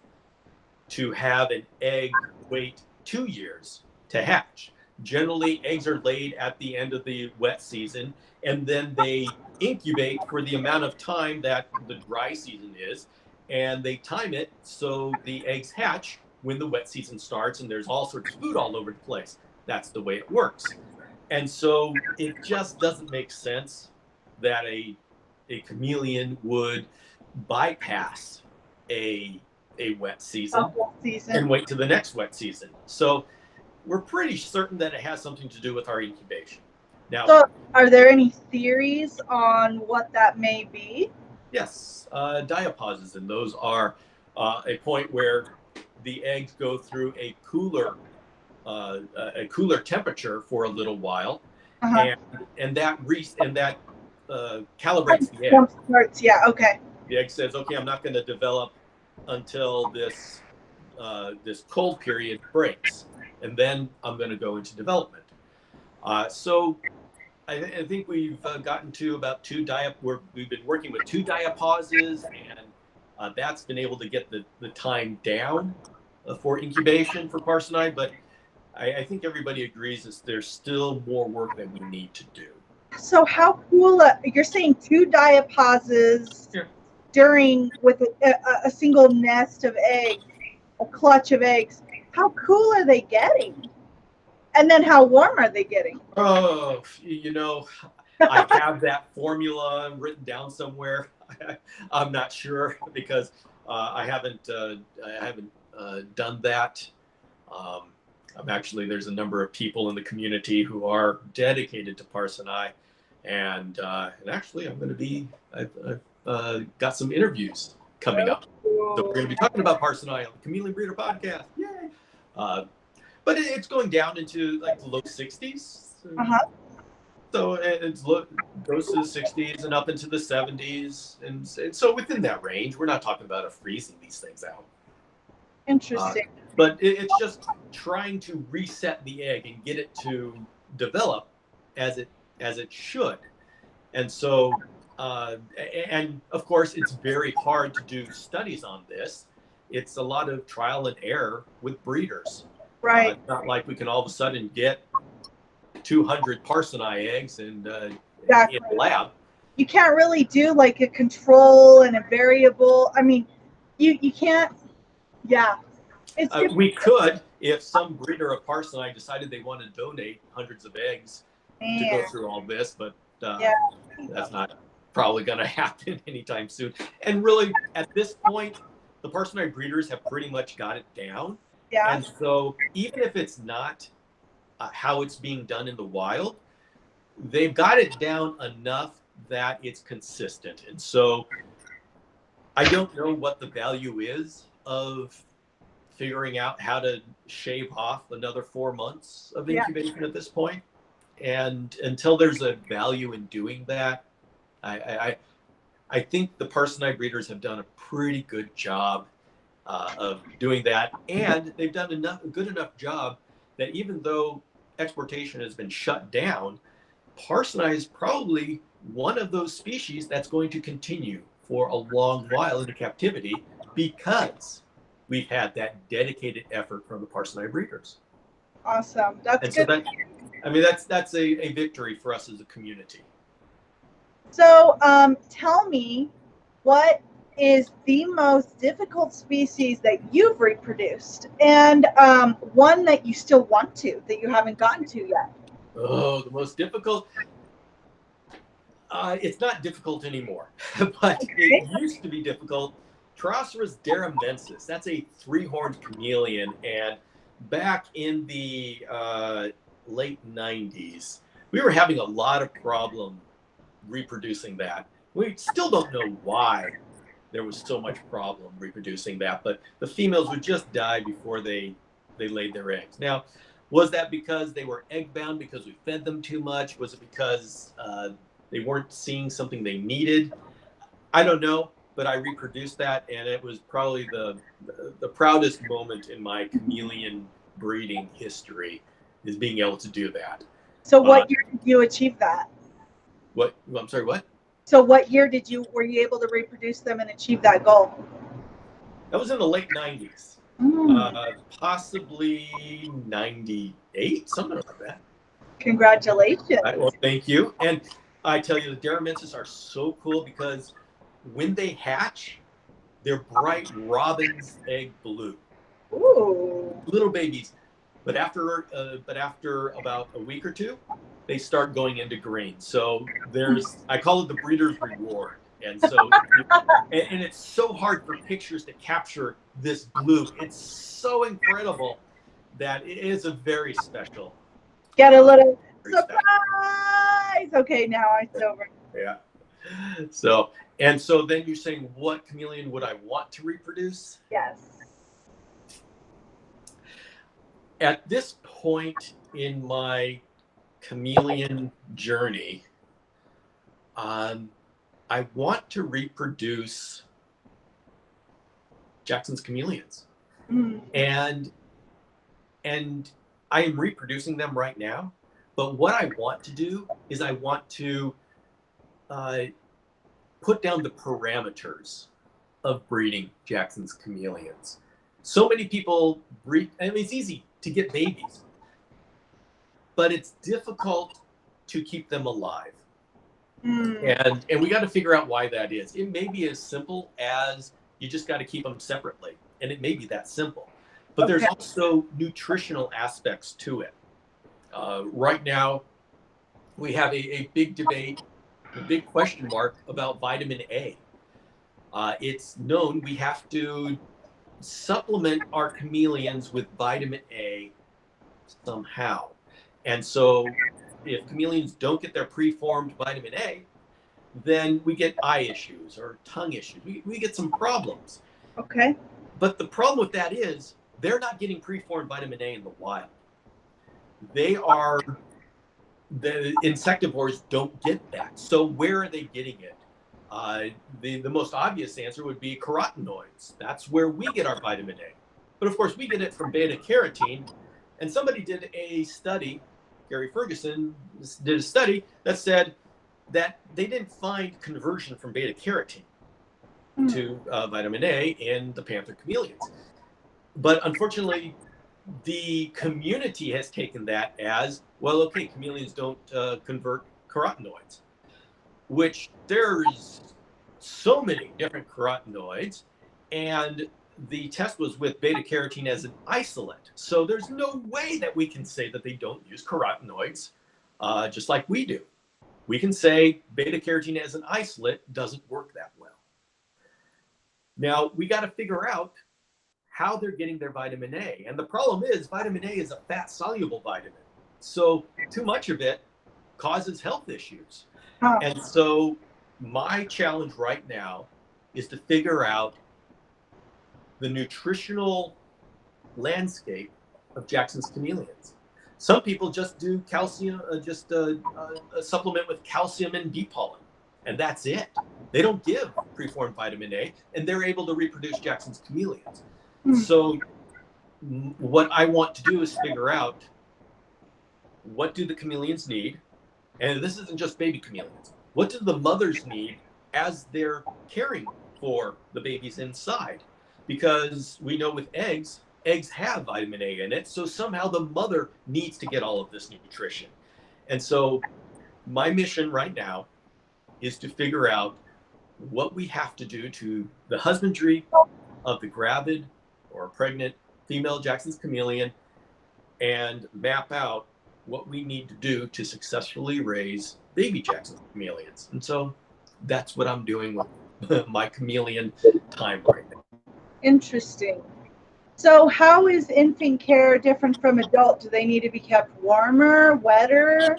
to have an egg wait 2 years to hatch. Generally, eggs are laid at the end of the wet season, and then they incubate for the amount of time that the dry season is, and they time it so the eggs hatch when the wet season starts, and there's all sorts of food all over the place. That's the way it works. And so it just doesn't make sense that a chameleon would bypass a wet season and wait to the next wet season. So we're pretty certain that it has something to do with our incubation. Now, so are there any theories on what that may be? Yes, diapauses, and those are a point where the eggs go through a cooler temperature for a little while, Uh-huh. and that calibrates the egg. Yeah. Okay. The egg says, "Okay, I'm not going to develop until this cold period breaks, and then I'm going to go into development." So I think we've gotten to about we've been working with 2 diapauses, and that's been able to get the time down for incubation for Parsonide. But I think everybody agrees that there's still more work that we need to do. So how cool, you're saying 2 diapauses with a single nest of eggs, a clutch of eggs. How cool are they getting? And then how warm are they getting? Oh, I have that formula written down somewhere. I'm not sure, because I haven't done that. There's a number of people in the community who are dedicated to Parsonide, and actually I'm going to be, I've got some interviews coming up. So we're going to be talking about Parsonide on the Chameleon Breeder Podcast. Yay! But it's going down into like the low 60s. Uh-huh. So goes to the 60s and up into the 70s. And so within that range, we're not talking about freezing these things out. Interesting. But it's just trying to reset the egg and get it to develop as it should. And so, and of course, it's very hard to do studies on this. It's a lot of trial and error with breeders. Right. It's not like we can all of a sudden get 200 Parsonide eggs and in a lab. You can't really do like a control and a variable. I mean, you can't. Yeah. We could, if some breeder of Parsonide decided they want to donate hundreds of eggs to go through all this, but that's not probably going to happen anytime soon. And really, at this point, the Parsonide breeders have pretty much got it down. Yeah. And so even if it's not how it's being done in the wild, they've got it down enough that it's consistent. And so I don't know what the value is of figuring out how to shave off another 4 months of incubation at this point. And until there's a value in doing that, I think the Parsonide breeders have done a pretty good job of doing that, and they've done a good enough job that even though exportation has been shut down, Parsonide is probably one of those species that's going to continue for a long while into captivity, because we've had that dedicated effort from the Parsonide breeders. Awesome. That's good. So that's a victory for us as a community. So tell me, what is the most difficult species that you've reproduced, and one that you still want to, that you haven't gotten to yet? Oh, the most difficult. It's not difficult anymore, but it used to be difficult. Troceros deramensis. That's a 3-horned chameleon, and back in the late 90s, we were having a lot of problem reproducing that. We still don't know why there was so much problem reproducing that, but the females would just die before they laid their eggs. Now, was that because they were egg bound because we fed them too much? Was it because they weren't seeing something they needed? I don't know, but I reproduced that, and it was probably the proudest moment in my chameleon breeding history. is being able to do that. So what year did you achieve that? What? I'm sorry, what? So what year were you able to reproduce them and achieve that goal? That was in the late 90s. Possibly 98, something like that. Congratulations. Well, thank you. And I tell you, the Daramensis are so cool because when they hatch, they're bright robin's egg blue. Ooh. Little babies. But after about a week or two, they start going into green. So I call it the breeder's reward. And so, and it's so hard for pictures to capture this blue. It's so incredible that it is a very special. Get a little surprise. Okay, now it's over. Yeah. So then you're saying, what chameleon would I want to reproduce? Yes. At this point in my chameleon journey, I want to reproduce Jackson's chameleons. And I am reproducing them right now. But what I want to do is I want to put down the parameters of breeding Jackson's chameleons. So many people breed, I mean, it's easy to get babies, but it's difficult to keep them alive. And we got to figure out why that is. It may be as simple as you just got to keep them separately, and it may be that simple. But there's also nutritional aspects to it. Right now, we have a big debate, a big question mark about vitamin A. It's known we have to supplement our chameleons with vitamin A somehow. And so if chameleons don't get their preformed vitamin A, then we get eye issues or tongue issues. We get some problems. Okay. But the problem with that is they're not getting preformed vitamin A in the wild. The insectivores don't get that. So where are they getting it? The most obvious answer would be carotenoids. That's where we get our vitamin A. But of course, we get it from beta carotene. And somebody did a study, Gary Ferguson did a study that said that they didn't find conversion from beta carotene to vitamin A in the panther chameleons. But unfortunately, the community has taken that as, well, okay, chameleons don't convert carotenoids, which there's so many different carotenoids, and the test was with beta carotene as an isolate. So there's no way that we can say that they don't use carotenoids just like we do. We can say beta carotene as an isolate doesn't work that well. Now, we got to figure out how they're getting their vitamin A. And the problem is vitamin A is a fat-soluble vitamin. So too much of it causes health issues. And so my challenge right now is to figure out the nutritional landscape of Jackson's chameleons. Some people just do calcium, a supplement with calcium and bee pollen, and that's it. They don't give preformed vitamin A, and they're able to reproduce Jackson's chameleons. So what I want to do is figure out, what do the chameleons need? And this isn't just baby chameleons. What do the mothers need as they're caring for the babies inside? Because we know with eggs have vitamin A in it. So somehow the mother needs to get all of this nutrition. And so my mission right now is to figure out what we have to do to the husbandry of the gravid or pregnant female Jackson's chameleon and map out what we need to do to successfully raise baby Jackson's chameleons. And so that's what I'm doing with my chameleon time right now. Interesting. So how is infant care different from adult? Do they need to be kept warmer, wetter?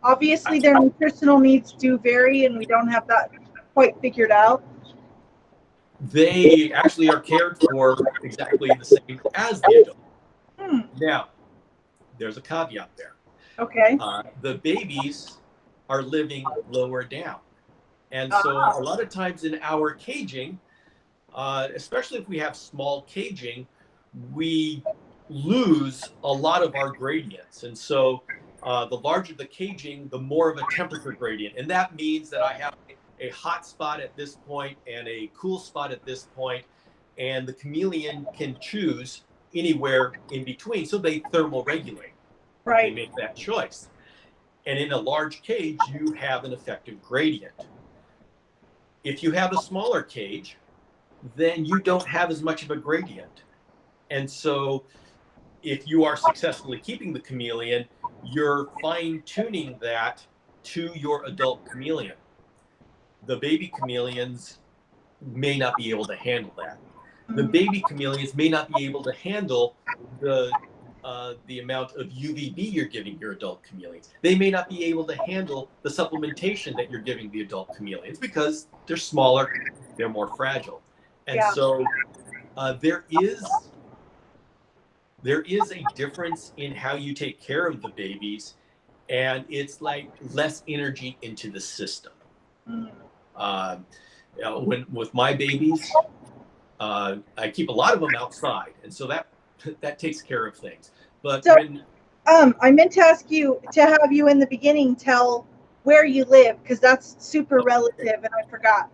Obviously, their nutritional needs do vary, and we don't have that quite figured out. They actually are cared for exactly the same as the adult. Now, there's a caveat there. Okay. The babies are living lower down. And so a lot of times in our caging, especially if we have small caging, we lose a lot of our gradients. And so the larger the caging, the more of a temperature gradient. And that means that I have a hot spot at this point and a cool spot at this point, and the chameleon can choose anywhere in between. So they thermoregulate. Right. They make that choice. And in a large cage, you have an effective gradient. If you have a smaller cage, then you don't have as much of a gradient. And so if you are successfully keeping the chameleon, you're fine-tuning that to your adult chameleon. The baby chameleons may not be able to handle that. The baby chameleons may not be able to handle the amount of UVB you're giving your adult chameleons. They may not be able to handle the supplementation that you're giving the adult chameleons because they're smaller, they're more fragile. And so there is a difference in how you take care of the babies, and it's like less energy into the system. With my babies, I keep a lot of them outside, and so that takes care of things. But so, I meant to ask you to have you in the beginning tell where you live, because that's super relative, and I forgot.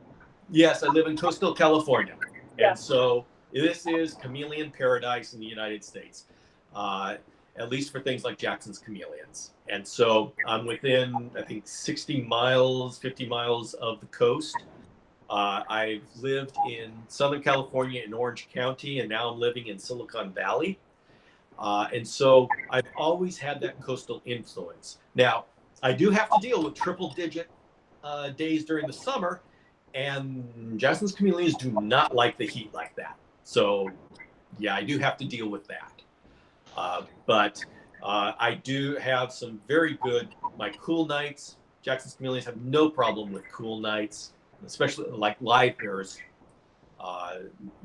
Yes, I live in coastal California, Yeah. and so this is chameleon paradise in the United States, at least for things like Jackson's chameleons. And so I'm within, I think, 50 miles of the coast. I've lived in Southern California in Orange County, and now I'm living in Silicon Valley. And so I've always had that coastal influence. Now, I do have to deal with triple-digit days during the summer, and Jackson's chameleons do not like the heat like that. So, yeah, I do have to deal with that. But I do have some very good, my cool nights. Jackson's chameleons have no problem with cool nights, especially like live bears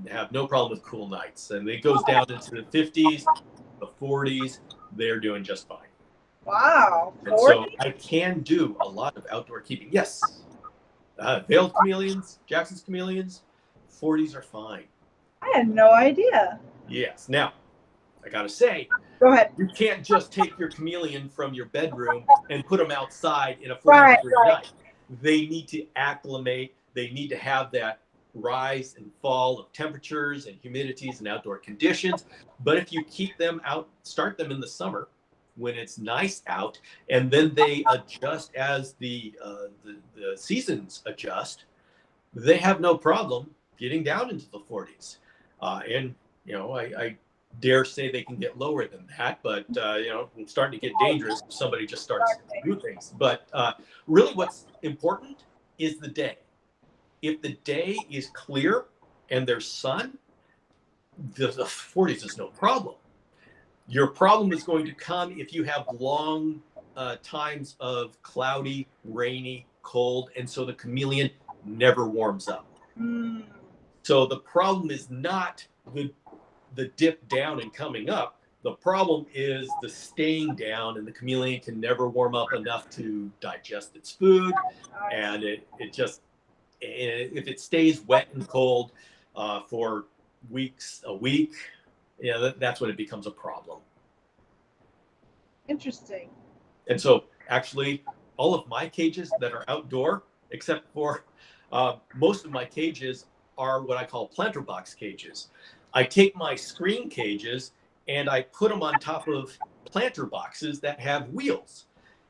have no problem with cool nights. And it goes down into the 50s, the 40s, they're doing just fine. Wow. And so I can do a lot of outdoor keeping. Yes. Veiled chameleons, Jackson's chameleons, 40s are fine. I had no idea. Yes. Now, I got to say, go ahead. You can't just take your chameleon from your bedroom and put them outside in a 40-degree night. They need to acclimate. They need to have that rise and fall of temperatures and humidities and outdoor conditions. But if you keep them out, start them in the summer when it's nice out, and then they adjust as the seasons adjust, they have no problem getting down into the 40s. And, you know, I dare say they can get lower than that, but, you know, it's starting to get dangerous if somebody just starts to do things. But really what's important is the day. If the day is clear and there's sun, the 40s is no problem. Your problem is going to come if you have long times of cloudy, rainy, cold, and so the chameleon never warms up. So the problem is not the dip down and coming up. The problem is the staying down, and the chameleon can never warm up enough to digest its food, and it just, if it stays wet and cold for weeks, a week, yeah, that's when it becomes a problem. Interesting. And so actually all of my cages that are outdoor, except for most of my cages are what I call planter box cages. I take my screen cages and I put them on top of planter boxes that have wheels.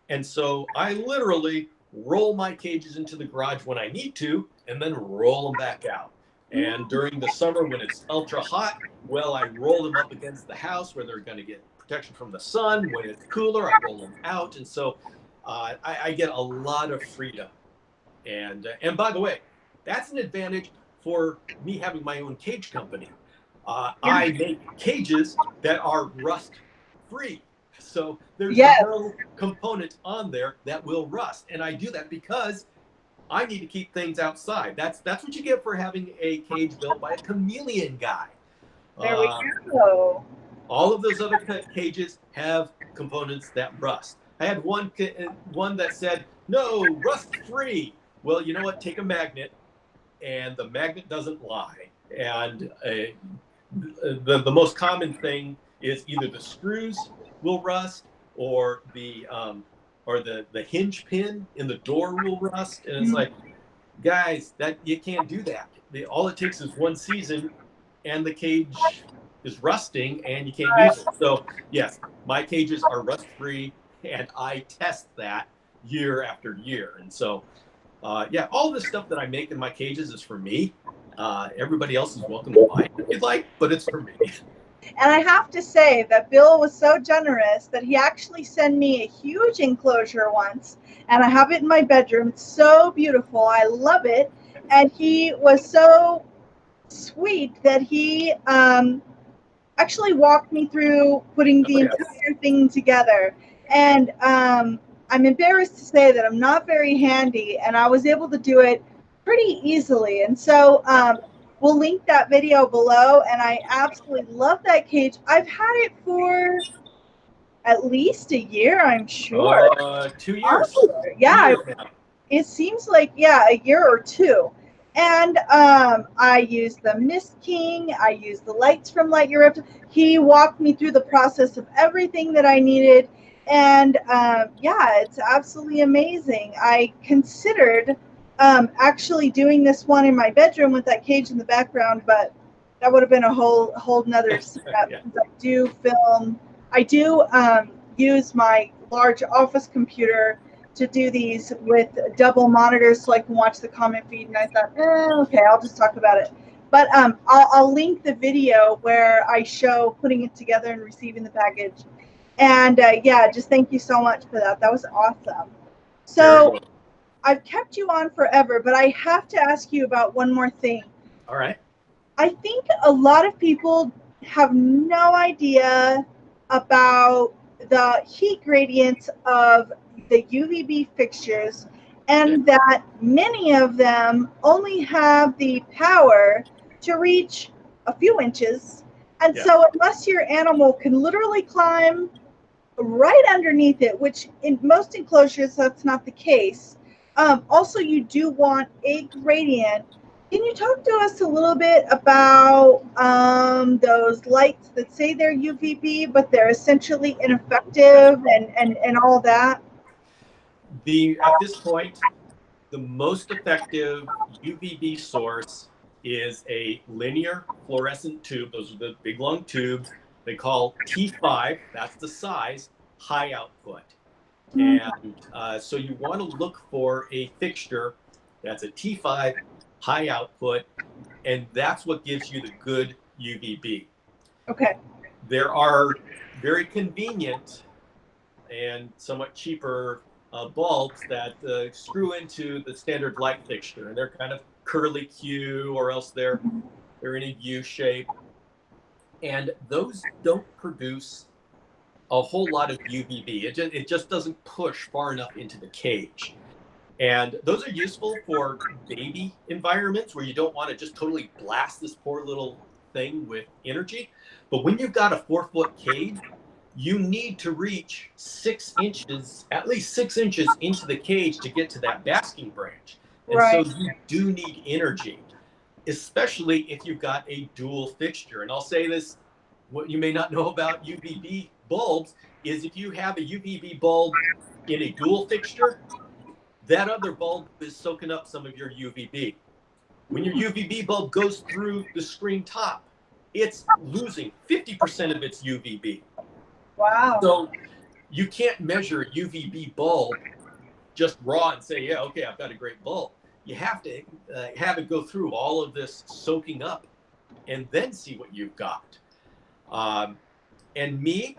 And so I literally roll my cages into the garage when I need to, and then roll them back out. And during the summer when it's ultra hot, well, I roll them up against the house where they're going to get protection from the sun. When it's cooler, I roll them out. And so I get a lot of freedom. And by the way, that's an advantage for me having my own cage company. I make cages that are rust free. So there's no component on there that will rust. And I do that because I need to keep things outside. That's what you get for having a cage built by a chameleon guy. There we go. All of those other cages have components that rust. I had one that said, no, rust free. Well, you know what? Take a magnet, and the magnet doesn't lie. And the most common thing is either the screws will rust or the hinge pin in the door will rust. And it's like, guys, that you can't do that. All it takes is one season and the cage is rusting and you can't use it. So yes, my cages are rust free and I test that year after year. And so yeah, all the stuff that I make in my cages is for me. Everybody else is welcome to buy it if you'd like, but it's for me. And I have to say that Bill was so generous that he actually sent me a huge enclosure once, and I have it in my bedroom. It's so beautiful. I love it. And he was so sweet that he actually walked me through putting the entire thing together. And I'm embarrassed to say that I'm not very handy, and I was able to do it pretty easily. And so we'll link that video below, and I absolutely love that cage. I've had it for at least a year, I'm sure. 2 years. Yeah, 2 years now. It seems like, yeah, a year or two. And I used the Mist King. I used the lights from Light Europe. He walked me through the process of everything that I needed. And yeah, it's absolutely amazing. I considered actually doing this one in my bedroom with that cage in the background, but that would have been a whole nother step. Yeah. I do use my large office computer to do these with double monitors so I can watch the comment feed. And I thought, okay, I'll just talk about it. But I'll link the video where I show putting it together and receiving the package. And yeah, just thank you so much for that. That was awesome. So I've kept you on forever, but I have to ask you about one more thing. All right. I think a lot of people have no idea about the heat gradients of the UVB fixtures, and that many of them only have the power to reach a few inches. And so unless your animal can literally climb right underneath it, which in most enclosures that's not the case, also you do want a gradient. Can you talk to us a little bit about those lights that say they're UVB, but they're essentially ineffective and all that? At this point, the most effective UVB source is a linear fluorescent tube. Those are the big long tubes. They call T5. That's the size, high output. And so you want to look for a fixture that's a T5 high output, and that's what gives you the good UVB. Okay. There are very convenient and somewhat cheaper bulbs that screw into the standard light fixture, and they're kind of curly Q, or else they're in a U shape, and those don't produce a whole lot of UVB. It just doesn't push far enough into the cage. And those are useful for baby environments where you don't want to just totally blast this poor little thing with energy. But when you've got a 4-foot cage, you need to reach 6 inches, at least 6 inches into the cage to get to that basking branch. And so you do need energy, especially if you've got a dual fixture. And I'll say this, what you may not know about UVB bulbs is if you have a UVB bulb in a dual fixture, that other bulb is soaking up some of your UVB. When your UVB bulb goes through the screen top, it's losing 50% of its UVB. Wow. So you can't measure a UVB bulb just raw and say, yeah, okay, I've got a great bulb. You have to have it go through all of this soaking up and then see what you've got. And me,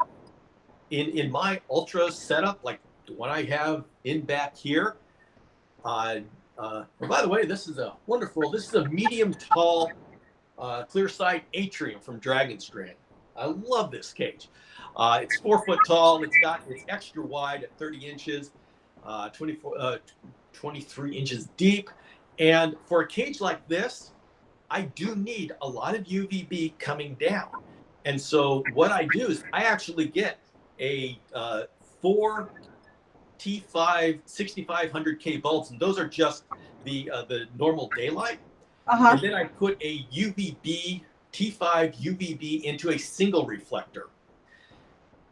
in my ultra setup, like the one I have in back here, by the way, this is a medium tall clear side atrium from Dragon Strand. I love this cage. It's 4 foot tall. It's extra wide at 30 inches, 23 inches deep. And for a cage like this, I do need a lot of UVB coming down. And so what I do is I actually get a 4 T5 6500K bulbs, and those are just the normal daylight. And then I put a UVB T5 UVB into a single reflector.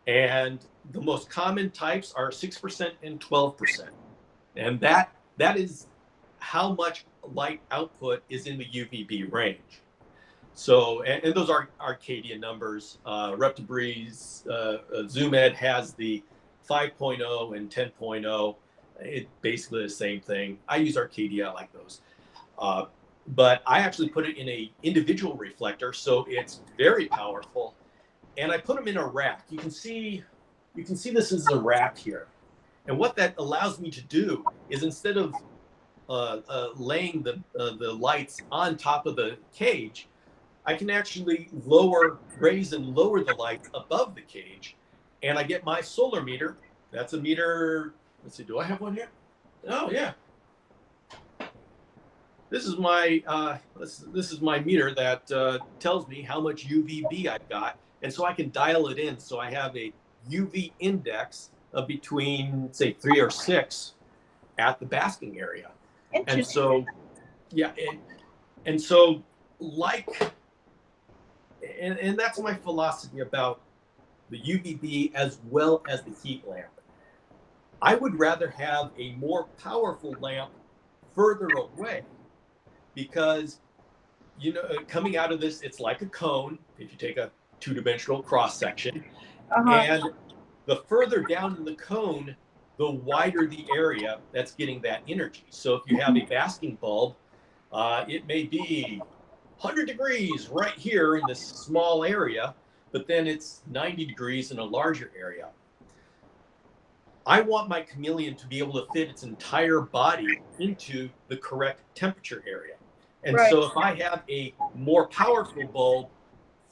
And the most common types are 6% and 12%. And that is how much light output is in the UVB range. So, and those are Arcadia numbers. ReptiBreeze, ZoomEd has the 5.0 and 10.0. It's basically the same thing. I use Arcadia, I like those. But I actually put it in a individual reflector, so it's very powerful. And I put them in a rack. You can see this is a rack here. And what that allows me to do is, instead of laying the lights on top of the cage, I can actually raise and lower the lights above the cage, and I get my solar meter. That's a meter. Let's see, do I have one here? Oh yeah. This is my meter that tells me how much UVB I've got, and so I can dial it in. So I have a UV index of between, say, 3 or 6 at the basking area. And so, yeah, and so and that's my philosophy about the UVB as well as the heat lamp. I would rather have a more powerful lamp further away, because, you know, coming out of this, it's like a cone if you take a two-dimensional cross section. And the further down in the cone, the wider the area that's getting that energy. So if you have a basking bulb, it may be 100 degrees right here in this small area, but then it's 90 degrees in a larger area. I want my chameleon to be able to fit its entire body into the correct temperature area. And so if I have a more powerful bulb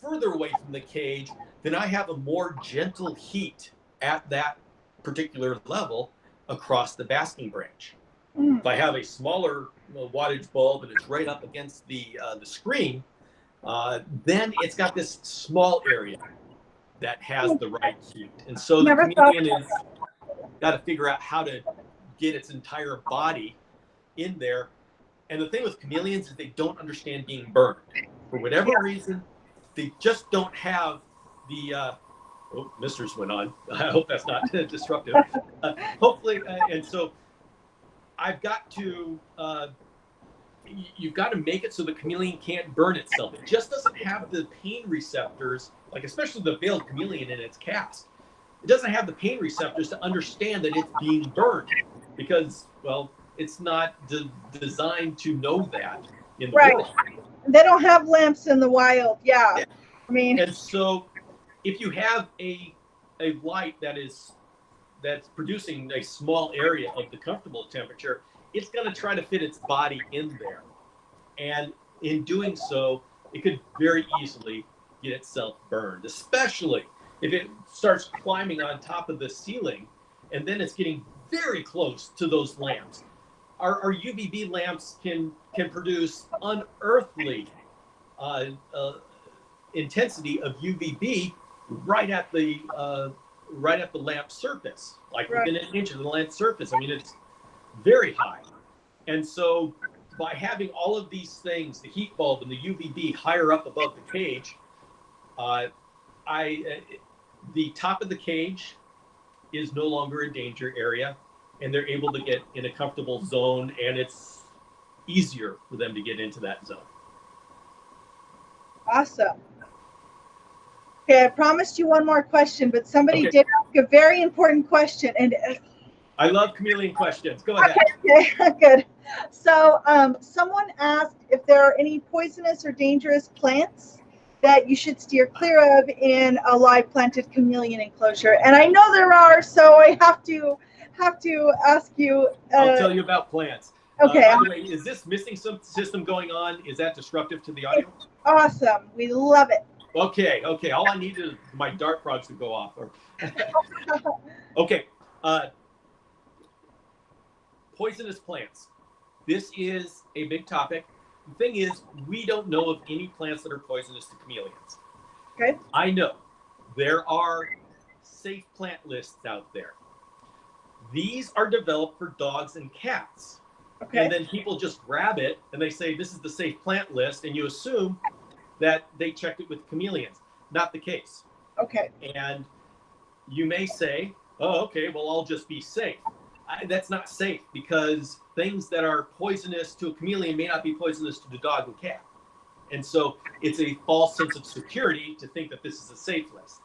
further away from the cage, then I have a more gentle heat at that particular level across the basking branch. If I have a smaller wattage bulb and it's right up against the screen, then it's got this small area that has the right heat. And so the chameleon has got to figure out how to get its entire body in there. And the thing with chameleons is they don't understand being burned. For whatever reason, they just don't have the oh, misters went on. I hope that's not disruptive. Hopefully, and so I've got to, you've got to make it so the chameleon can't burn itself. It just doesn't have the pain receptors, like especially the veiled chameleon in its cast. It doesn't have the pain receptors to understand that it's being burned, because, well, it's not designed to know that in the world. They don't have lamps in the wild. Yeah. I mean, and so if you have a light that's producing a small area of the comfortable temperature, it's going to try to fit its body in there. And in doing so, it could very easily get itself burned, especially if it starts climbing on top of the ceiling, and then it's getting very close to those lamps. Our UVB lamps can produce unearthly intensity of UVB right at the lamp surface, like within an inch of the lamp surface. I mean, it's very high. And so by having all of these things, the heat bulb and the UVB higher up above the cage, the top of the cage is no longer a danger area, and they're able to get in a comfortable zone, and it's easier for them to get into that zone. Awesome. Okay, I promised you one more question, but somebody did ask a very important question, and I love chameleon questions. Go ahead. Okay, good. So someone asked if there are any poisonous or dangerous plants that you should steer clear of in a live planted chameleon enclosure. And I know there are, so I have to ask you. I'll tell you about plants. Okay. By the way, is this missing some system going on? Is that disruptive to the audio? Awesome. We love it. Okay. All I need is my dart frogs to go off. Okay. Poisonous plants. This is a big topic. The thing is, we don't know of any plants that are poisonous to chameleons. Okay. I know there are safe plant lists out there. These are developed for dogs and cats. Okay. And then people just grab it and they say, this is the safe plant list, and you assume that they checked it with chameleons. Not the case. Okay. And you may say, oh, okay, well, I'll just be safe. That's not safe, because things that are poisonous to a chameleon may not be poisonous to the dog and cat. And so it's a false sense of security to think that this is a safe list.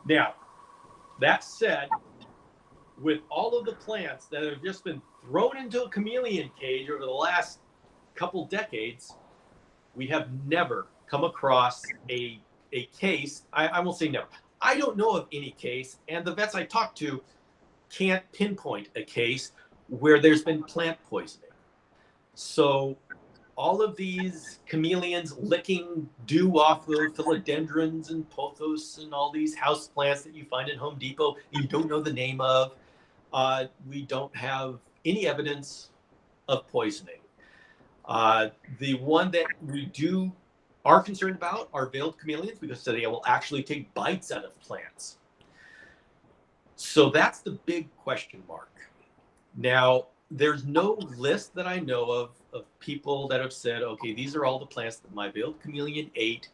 Now, that said, with all of the plants that have just been thrown into a chameleon cage over the last couple decades, we have never come across a case. I won't say never. I don't know of any case, and the vets I talk to can't pinpoint a case where there's been plant poisoning. So all of these chameleons licking dew off of philodendrons and pothos and all these house plants that you find at Home Depot you don't know the name of, we don't have any evidence of poisoning. The one that we are concerned about are veiled chameleons, because they will actually take bites out of plants. So that's the big question mark. Now, there's no list that I know of people that have said, okay, these are all the plants that my veiled chameleon ate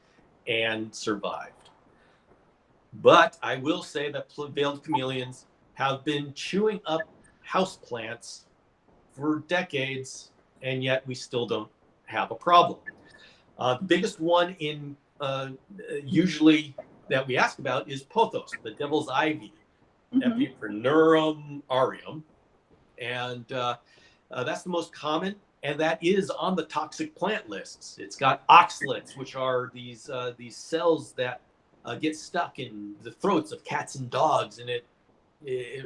and survived. But I will say that veiled chameleons have been chewing up house plants for decades, and yet we still don't have a problem. The biggest one usually that we ask about is pothos, the devil's ivy, Epipernurum aureum, and that's the most common, and that is on the toxic plant lists. It's got oxalates, which are these cells that get stuck in the throats of cats and dogs, and it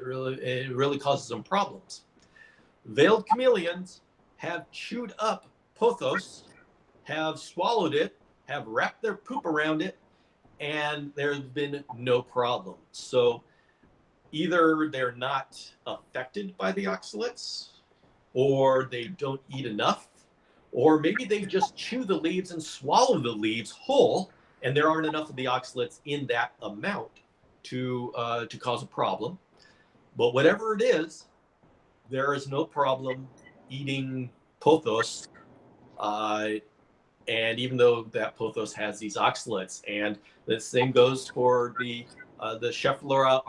really causes them problems. Veiled chameleons have chewed up pothos, have swallowed it, have wrapped their poop around it, and there's been no problem. So either they're not affected by the oxalates, or they don't eat enough, or maybe they just chew the leaves and swallow the leaves whole, and there aren't enough of the oxalates in that amount to cause a problem. But whatever it is, there is no problem eating pothos, and even though that pothos has these oxalates, and the same goes for the Schefflera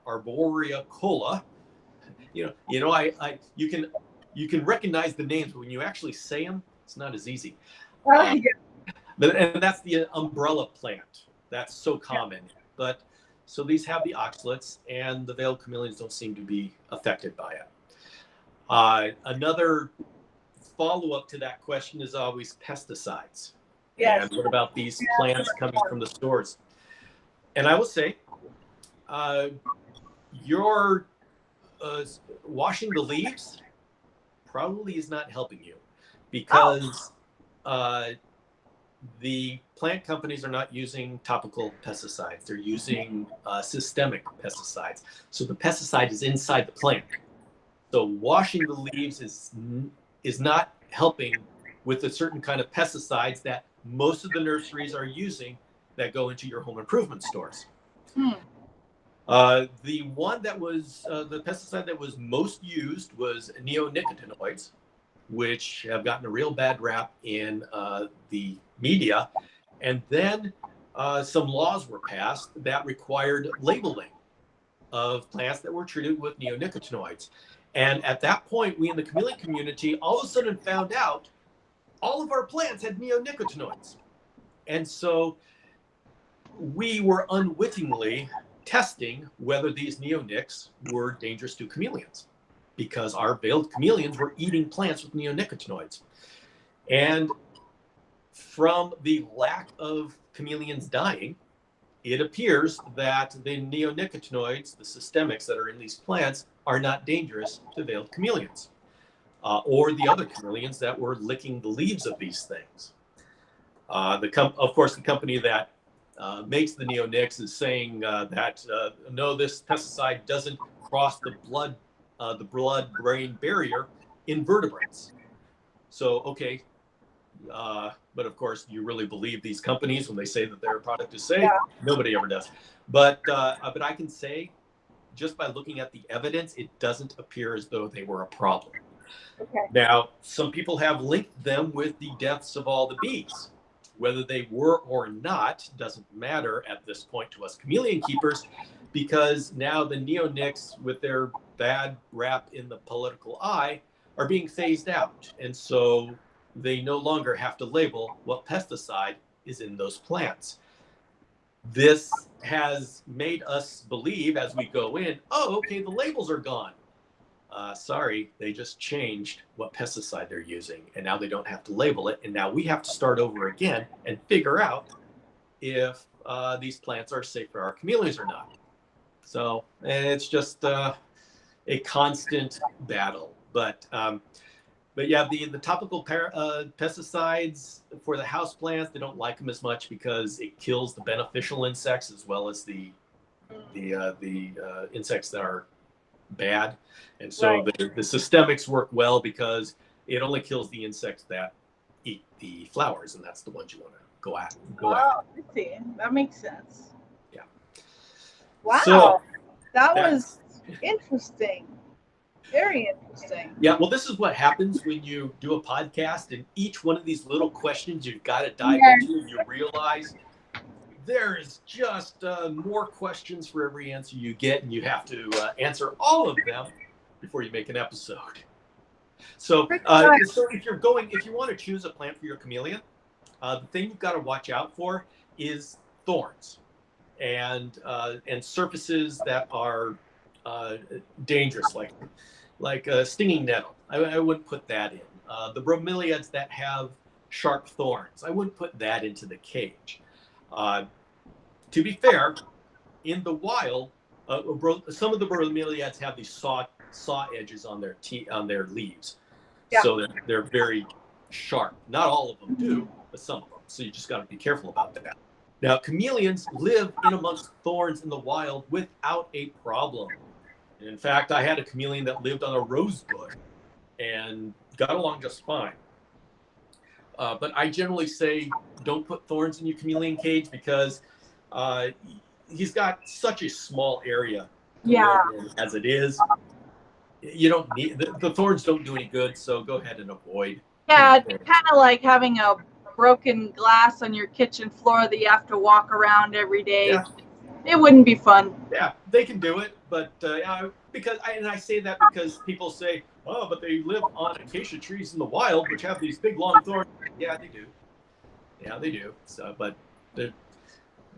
arborea cola. You can recognize the names, but when you actually say them, it's not as easy. And that's the umbrella plant. That's so common. But so these have the oxalates, and the veiled chameleons don't seem to be affected by it. Another follow-up to that question is always pesticides. Yes. And what about these plants coming from the stores? And I will say, your washing the leaves probably is not helping you, because the plant companies are not using topical pesticides. They're using systemic pesticides. So the pesticide is inside the plant. So washing the leaves is not helping with a certain kind of pesticides that most of the nurseries are using that go into your home improvement stores. The one that was the pesticide that was most used was neonicotinoids, which have gotten a real bad rap in the media. And then some laws were passed that required labeling of plants that were treated with neonicotinoids. And at that point, we in the chameleon community all of a sudden found out all of our plants had neonicotinoids. And so we were unwittingly testing whether these neonics were dangerous to chameleons, because our veiled chameleons were eating plants with neonicotinoids. And from the lack of chameleons dying, it appears that the neonicotinoids, the systemics that are in these plants, are not dangerous to veiled chameleons, or the other chameleons that were licking the leaves of these things. Of course, the company that makes the neonics is saying that no, this pesticide doesn't cross the blood-brain barrier in vertebrates. So, okay, but of course, you really believe these companies when they say that their product is safe? Yeah. Nobody ever does. But I can say, just by looking at the evidence, it doesn't appear as though they were a problem. Okay. Now, some people have linked them with the deaths of all the bees. Whether they were or not doesn't matter at this point to us chameleon keepers, because now the neonics, with their bad rap in the political eye, are being phased out. And so they no longer have to label what pesticide is in those plants. This has made us believe as we go in, oh, okay, the labels are gone. Sorry, they just changed what pesticide they're using, and now they don't have to label it. And now we have to start over again and figure out if these plants are safe for our chameleons or not. So it's just a constant battle. But yeah, the topical pesticides for the house plants, they don't like them as much because it kills the beneficial insects as well as the insects that are bad. And so the systemics work well because it only kills the insects that eat the flowers, and that's the ones you want to go at. I see. That makes sense. Yeah. Wow. So, that was interesting. Very interesting. Yeah, well, this is what happens when you do a podcast, and each one of these little questions you've got to dive into, and you realize there is just more questions for every answer you get, and you have to answer all of them before you make an episode. So if you want to choose a plant for your chameleon, the thing you've got to watch out for is thorns and surfaces that are dangerous, like a stinging nettle. I wouldn't put that in. The bromeliads that have sharp thorns, I wouldn't put that into the cage. To be fair, in the wild, some of the bromeliads have these saw edges on their leaves, so they're very sharp. Not all of them do, but some of them. So you just got to be careful about that. Now, chameleons live in amongst thorns in the wild without a problem. In fact, I had a chameleon that lived on a rose bush and got along just fine. But I generally say don't put thorns in your chameleon cage because he's got such a small area as it is. You don't need the thorns don't do any good, so go ahead and avoid. Yeah, it's kind of like having a broken glass on your kitchen floor that you have to walk around every day. Yeah. It wouldn't be fun. Yeah, they can do it, but I say that because people say, oh, but they live on acacia trees in the wild, which have these big long thorns. Yeah, they do. Yeah, they do. So, but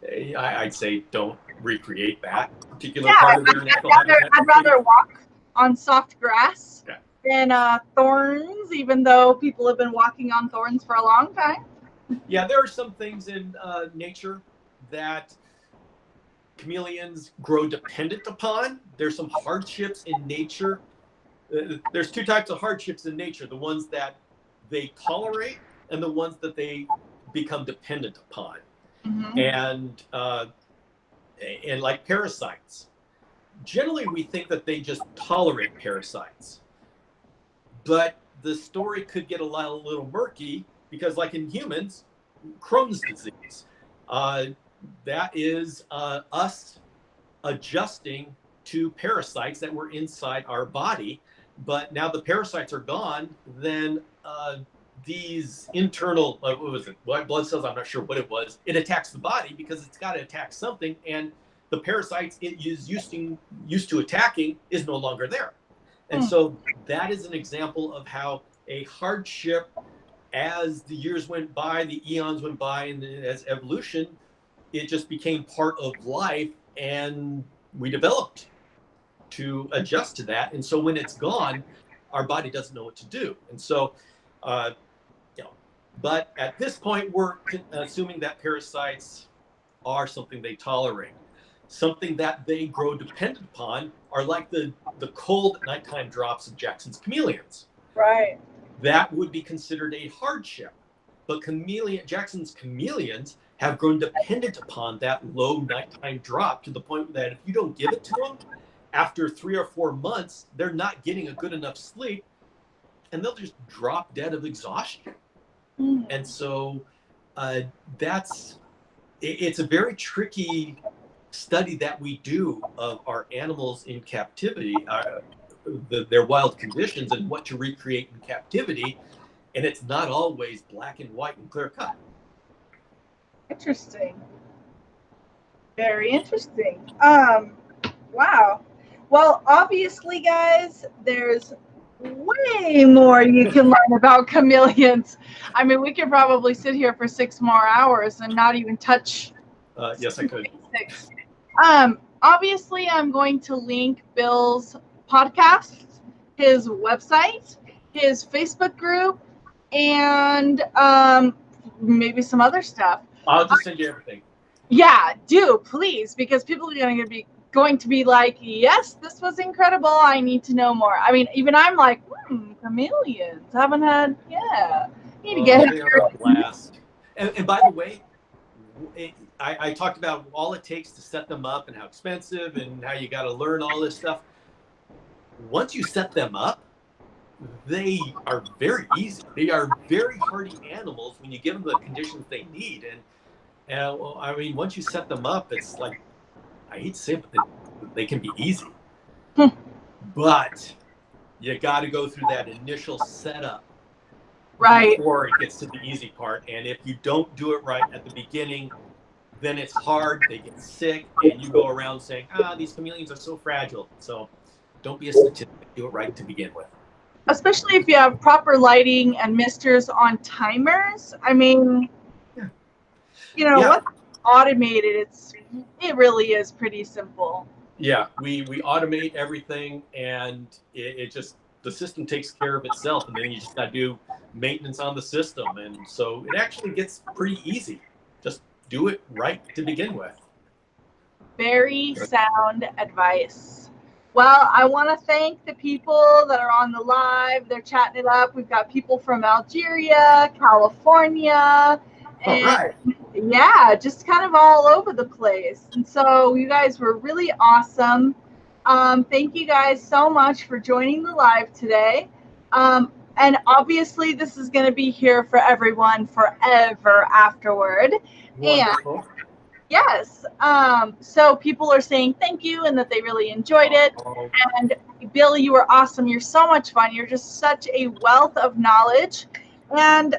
I'd say don't recreate that particular part of their natural habitat. I'd rather walk on soft grass than thorns, even though people have been walking on thorns for a long time. Yeah, there are some things in nature that chameleons grow dependent upon. There's some hardships in nature. There's two types of hardships in nature: the ones that they tolerate and the ones that they become dependent upon. Mm-hmm. And like parasites, generally we think that they just tolerate parasites, but the story could get a little murky because, like in humans, Crohn's disease, that is us adjusting to parasites that were inside our body. But now the parasites are gone, then these internal, white blood cells, I'm not sure what it was, it attacks the body because it's got to attack something, and the parasites it is used to attacking is no longer there. And so that is an example of how a hardship, as the years went by, the eons went by, and as evolution, it just became part of life, and we developed to adjust to that. And so when it's gone, our body doesn't know what to do. And so, but at this point, we're assuming that parasites are something they tolerate. Something that they grow dependent upon are like the cold at nighttime drops of Jackson's chameleons. Right. That would be considered a hardship. But Jackson's chameleons have grown dependent upon that low nighttime drop to the point that if you don't give it to them, after 3 or 4 months, they're not getting a good enough sleep, and they'll just drop dead of exhaustion. And so it's a very tricky study that we do of our animals in captivity, their wild conditions, and what to recreate in captivity. And it's not always black and white and clear cut. Interesting. Very interesting. Wow. Well, obviously, guys, there's way more you can learn about chameleons. I mean, we could probably sit here for 6 more hours and not even touch Yes, I could. basics. Obviously, I'm going to link Bill's podcast, his website, his Facebook group, and maybe some other stuff. I'll just send you everything. Yeah, do please, because people are going to be like, yes, this was incredible. I need to know more. I mean, even I'm like, chameleons. Haven't had, need to get they are a blast. And by the way, I talked about all it takes to set them up and how expensive and how you got to learn all this stuff. Once you set them up, they are very easy. They are very hardy animals when you give them the conditions they need. And well, I mean, once you set them up, it's like, I hate to say it, but they can be easy. But you got to go through that initial setup before it gets to the easy part. And if you don't do it right at the beginning, then it's hard. They get sick, and you go around saying, these chameleons are so fragile. So don't be a statistic. Do it right to begin with. Especially if you have proper lighting and misters on timers. I mean, once automated, it really is pretty simple. Yeah, we automate everything, and it just, the system takes care of itself, and then you just got to do maintenance on the system, and so it actually gets pretty easy. Just do it right to begin with. Very sound advice. Well, I want to thank the people that are on the live. They're chatting it up. We've got people from Algeria, California, and just kind of all over the place. And so you guys were really awesome. Thank you guys so much for joining the live today. And obviously this is going to be here for everyone forever afterward. Wonderful. And yes. So people are saying thank you and that they really enjoyed it. And Bill, you were awesome. You're so much fun. You're just such a wealth of knowledge. And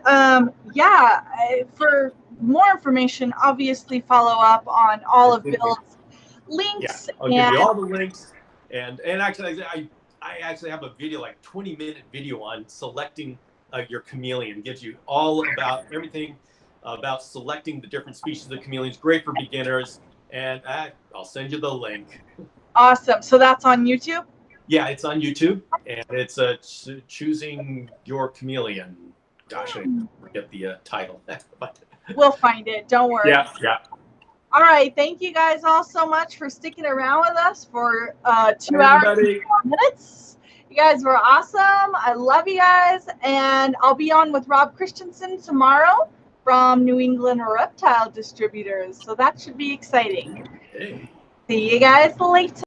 for more information, obviously follow up on all of Bill's links. Yeah, I'll give you all the links. And actually, I actually have a video, like 20-minute video on selecting your chameleon. It gives you all about everything about selecting the different species of chameleons. Great for beginners. And I'll send you the link. Awesome. So that's on YouTube? Yeah, it's on YouTube. And it's choosing your chameleon. Gosh, I forget the title. But we'll find it. Don't worry. Yeah. All right. Thank you guys all so much for sticking around with us for 2 hours and 4 minutes. You guys were awesome. I love you guys. And I'll be on with Rob Christensen tomorrow from New England Reptile Distributors. So that should be exciting. Okay. See you guys later.